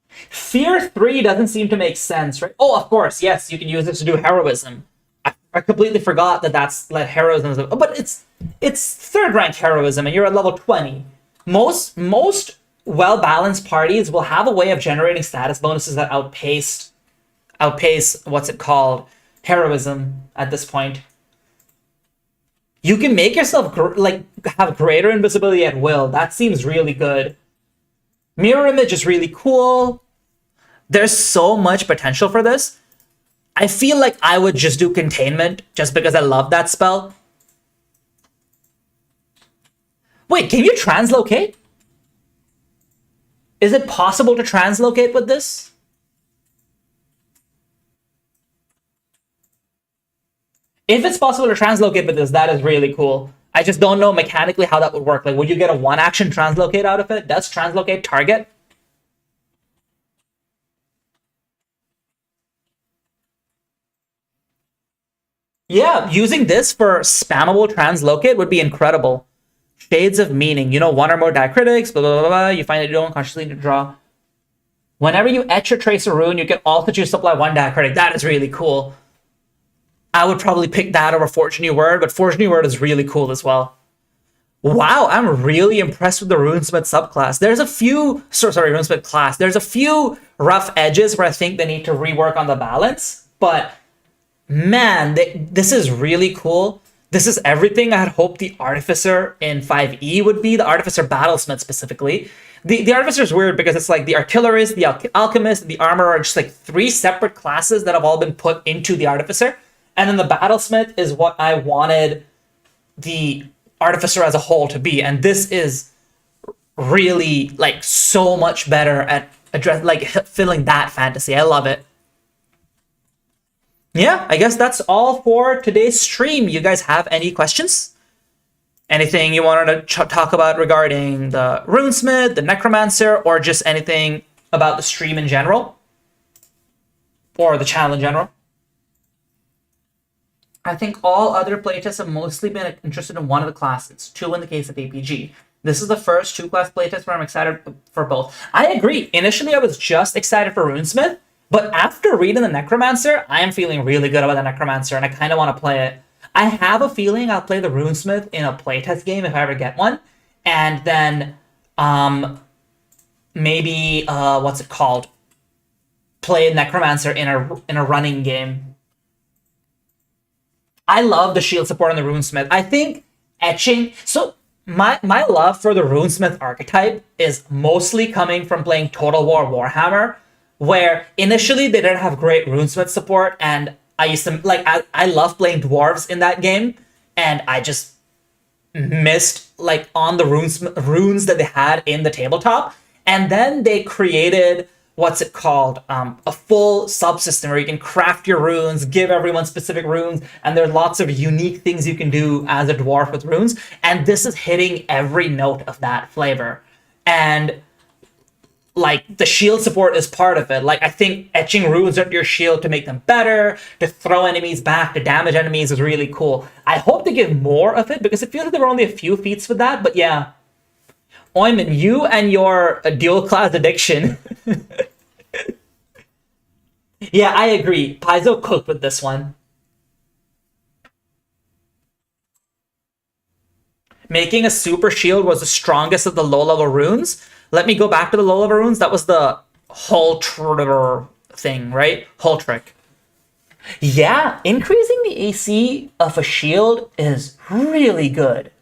A: Fear 3 doesn't seem to make sense, right? Oh, of course, yes, you can use this to do heroism. I completely forgot that that's like heroism is, but it's 3rd rank heroism and you're at level 20. Most well-balanced parties will have a way of generating status bonuses that outpace what's it called? Heroism at this point. You can make yourself have greater invisibility at will. That seems really good. Mirror image is really cool. There's so much potential for this. I feel like I would just do containment just because I love that spell. Wait, can you translocate? Is it possible to translocate with this? If it's possible to translocate with this, that is really cool. I just don't know mechanically how that would work. Like, would you get a 1 action translocate out of it? Does translocate target? Yeah, using this for spammable translocate would be incredible. Shades of meaning. You know, 1 or more diacritics, blah, blah, blah, blah. You find that you don't consciously need to draw. Whenever you etch or trace a rune, you can also choose to apply 1 diacritic. That is really cool. I would probably pick that over Forge New Word, but Forge New Word is really cool as well. Wow, I'm really impressed with the Runesmith subclass. There's a few, sorry, Runesmith class. There's a few rough edges where I think they need to rework on the balance, but man, this is really cool. This is everything I had hoped the Artificer in 5e would be, the Artificer Battlesmith specifically. The Artificer is weird because it's like the Artillerist, the Alchemist, the Armorer are just like three separate classes that have all been put into the Artificer. And then the Battlesmith is what I wanted the Artificer as a whole to be. And this is really like so much better at filling that fantasy. I love it. Yeah, I guess that's all for today's stream. You guys have any questions? Anything you wanted to talk about regarding the Runesmith, the Necromancer, or just anything about the stream in general? Or the channel in general? I think all other playtests have mostly been interested in one of the classes, two in the case of APG. This is the first two-class playtest where I'm excited for both. I agree. Initially, I was just excited for Runesmith, but after reading the Necromancer, I am feeling really good about the Necromancer, and I kind of want to play it. I have a feeling I'll play the Runesmith in a playtest game if I ever get one, and then maybe what's it called? Play Necromancer in a running game. I love the shield support on the Runesmith. I think etching. So my love for the Runesmith archetype is mostly coming from playing Total War Warhammer, where initially they didn't have great Runesmith support, and I used to like I love playing dwarves in that game, and I just missed like on the runes that they had in the tabletop, and then they created what's it called a full subsystem where you can craft your runes, give everyone specific runes, and there's lots of unique things you can do as a dwarf with runes, and this is hitting every note of that flavor. And like the shield support is part of it. Like I think etching runes into your shield to make them better, to throw enemies back, to damage enemies is really cool. I hope they give more of it because it feels like there were only a few feats with that, but yeah. Oyman, you and your dual class addiction. Yeah, I agree. Paizo cooked with this one. Making a super shield was the strongest of the low-level runes. Let me go back to the low-level runes. That was the whole thing, right? Whole trick. Yeah, increasing the AC of a shield is really good.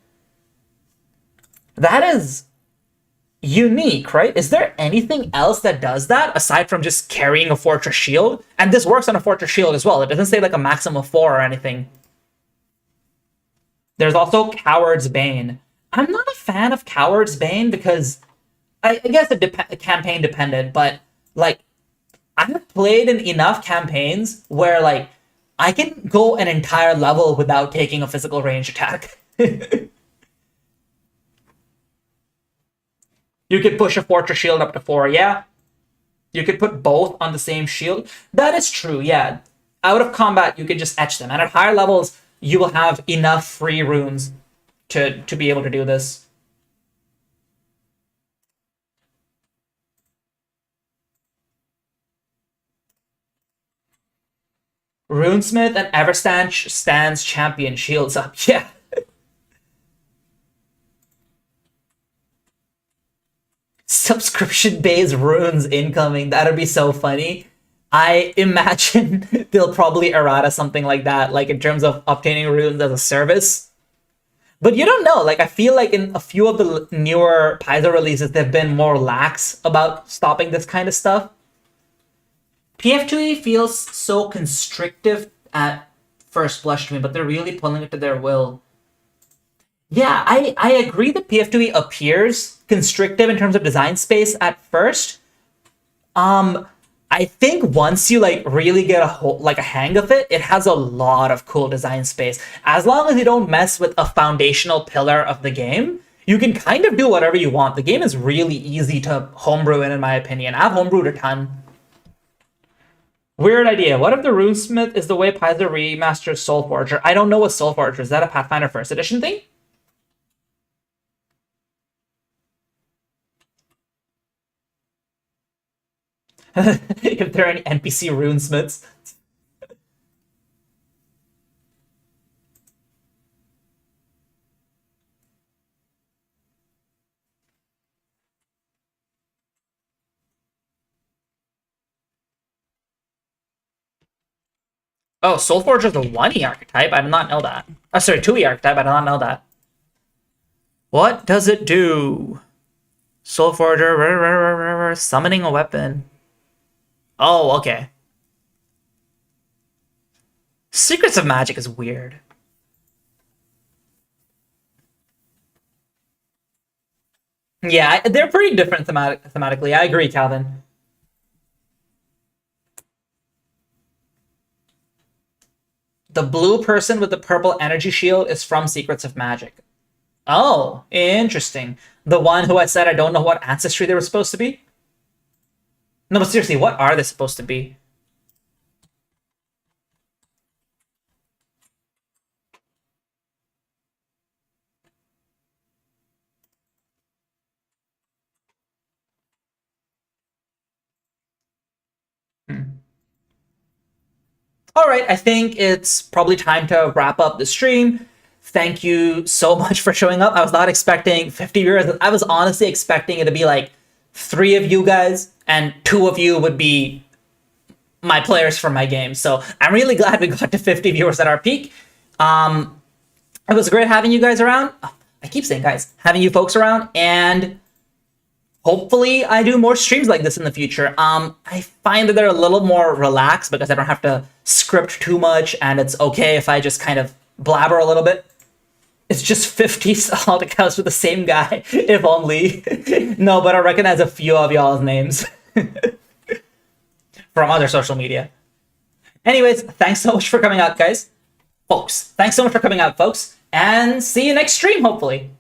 A: That is unique, right? Is there anything else that does that aside from just carrying a fortress shield? And this works on a fortress shield as well. It doesn't say like a maximum of 4 or anything. There's also Coward's Bane. I'm not a fan of Coward's Bane because I guess it's campaign dependent, but like I've played in enough campaigns where like I can go an entire level without taking a physical range attack. You could push a fortress shield up to 4, yeah. You could put both on the same shield. That is true, yeah. Out of combat, you could just etch them. And at higher levels, you will have enough free runes to be able to do this. Runesmith and Everstand stands champion shields up. Yeah. Subscription-based runes incoming. That'd be so funny. I imagine they'll probably errata something like that, like in terms of obtaining runes as a service. But you don't know. Like, I feel like in a few of the newer Paizo releases, they've been more lax about stopping this kind of stuff. PF2E feels so constrictive at first blush to me, but they're really pulling it to their will. Yeah, I agree that PF2E appears constrictive in terms of design space at first. I think once you like really get a hang of it, it has a lot of cool design space. As long as you don't mess with a foundational pillar of the game, you can kind of do whatever you want. The game is really easy to homebrew in my opinion. I've homebrewed a ton. Weird idea. What if the Runesmith is the way Paizo remasters Soulforger? I don't know what Soulforger is. Is that a Pathfinder 1st edition thing? If there are any NPC runesmiths. Oh, Soulforger is a 1E archetype. I did not know that. Oh, sorry, 2E archetype. I did not know that. What does it do? Soulforger, summoning a weapon. Oh, okay. Secrets of Magic is weird. Yeah, they're pretty different thematically. I agree, Calvin. The blue person with the purple energy shield is from Secrets of Magic. Oh, interesting. The one who I said I don't know what ancestry they were supposed to be? No, but seriously, what are they supposed to be? Hmm. All right, I think it's probably time to wrap up the stream. Thank you so much for showing up. I was not expecting 50 viewers. I was honestly expecting it to be like 3 of you guys and 2 of you would be my players for my game. So I'm really glad we got to 50 viewers at our peak. It was great having you guys around. I keep saying guys, having you folks around, and hopefully I do more streams like this in the future. I find that they're a little more relaxed because I don't have to script too much, and it's okay if I just kind of blabber a little bit. It's just 50 solid accounts with the same guy, if only. No, but I recognize a few of y'all's names from other social media. Anyways, thanks so much for coming out, guys. Folks, thanks so much for coming out, folks. And see you next stream, hopefully.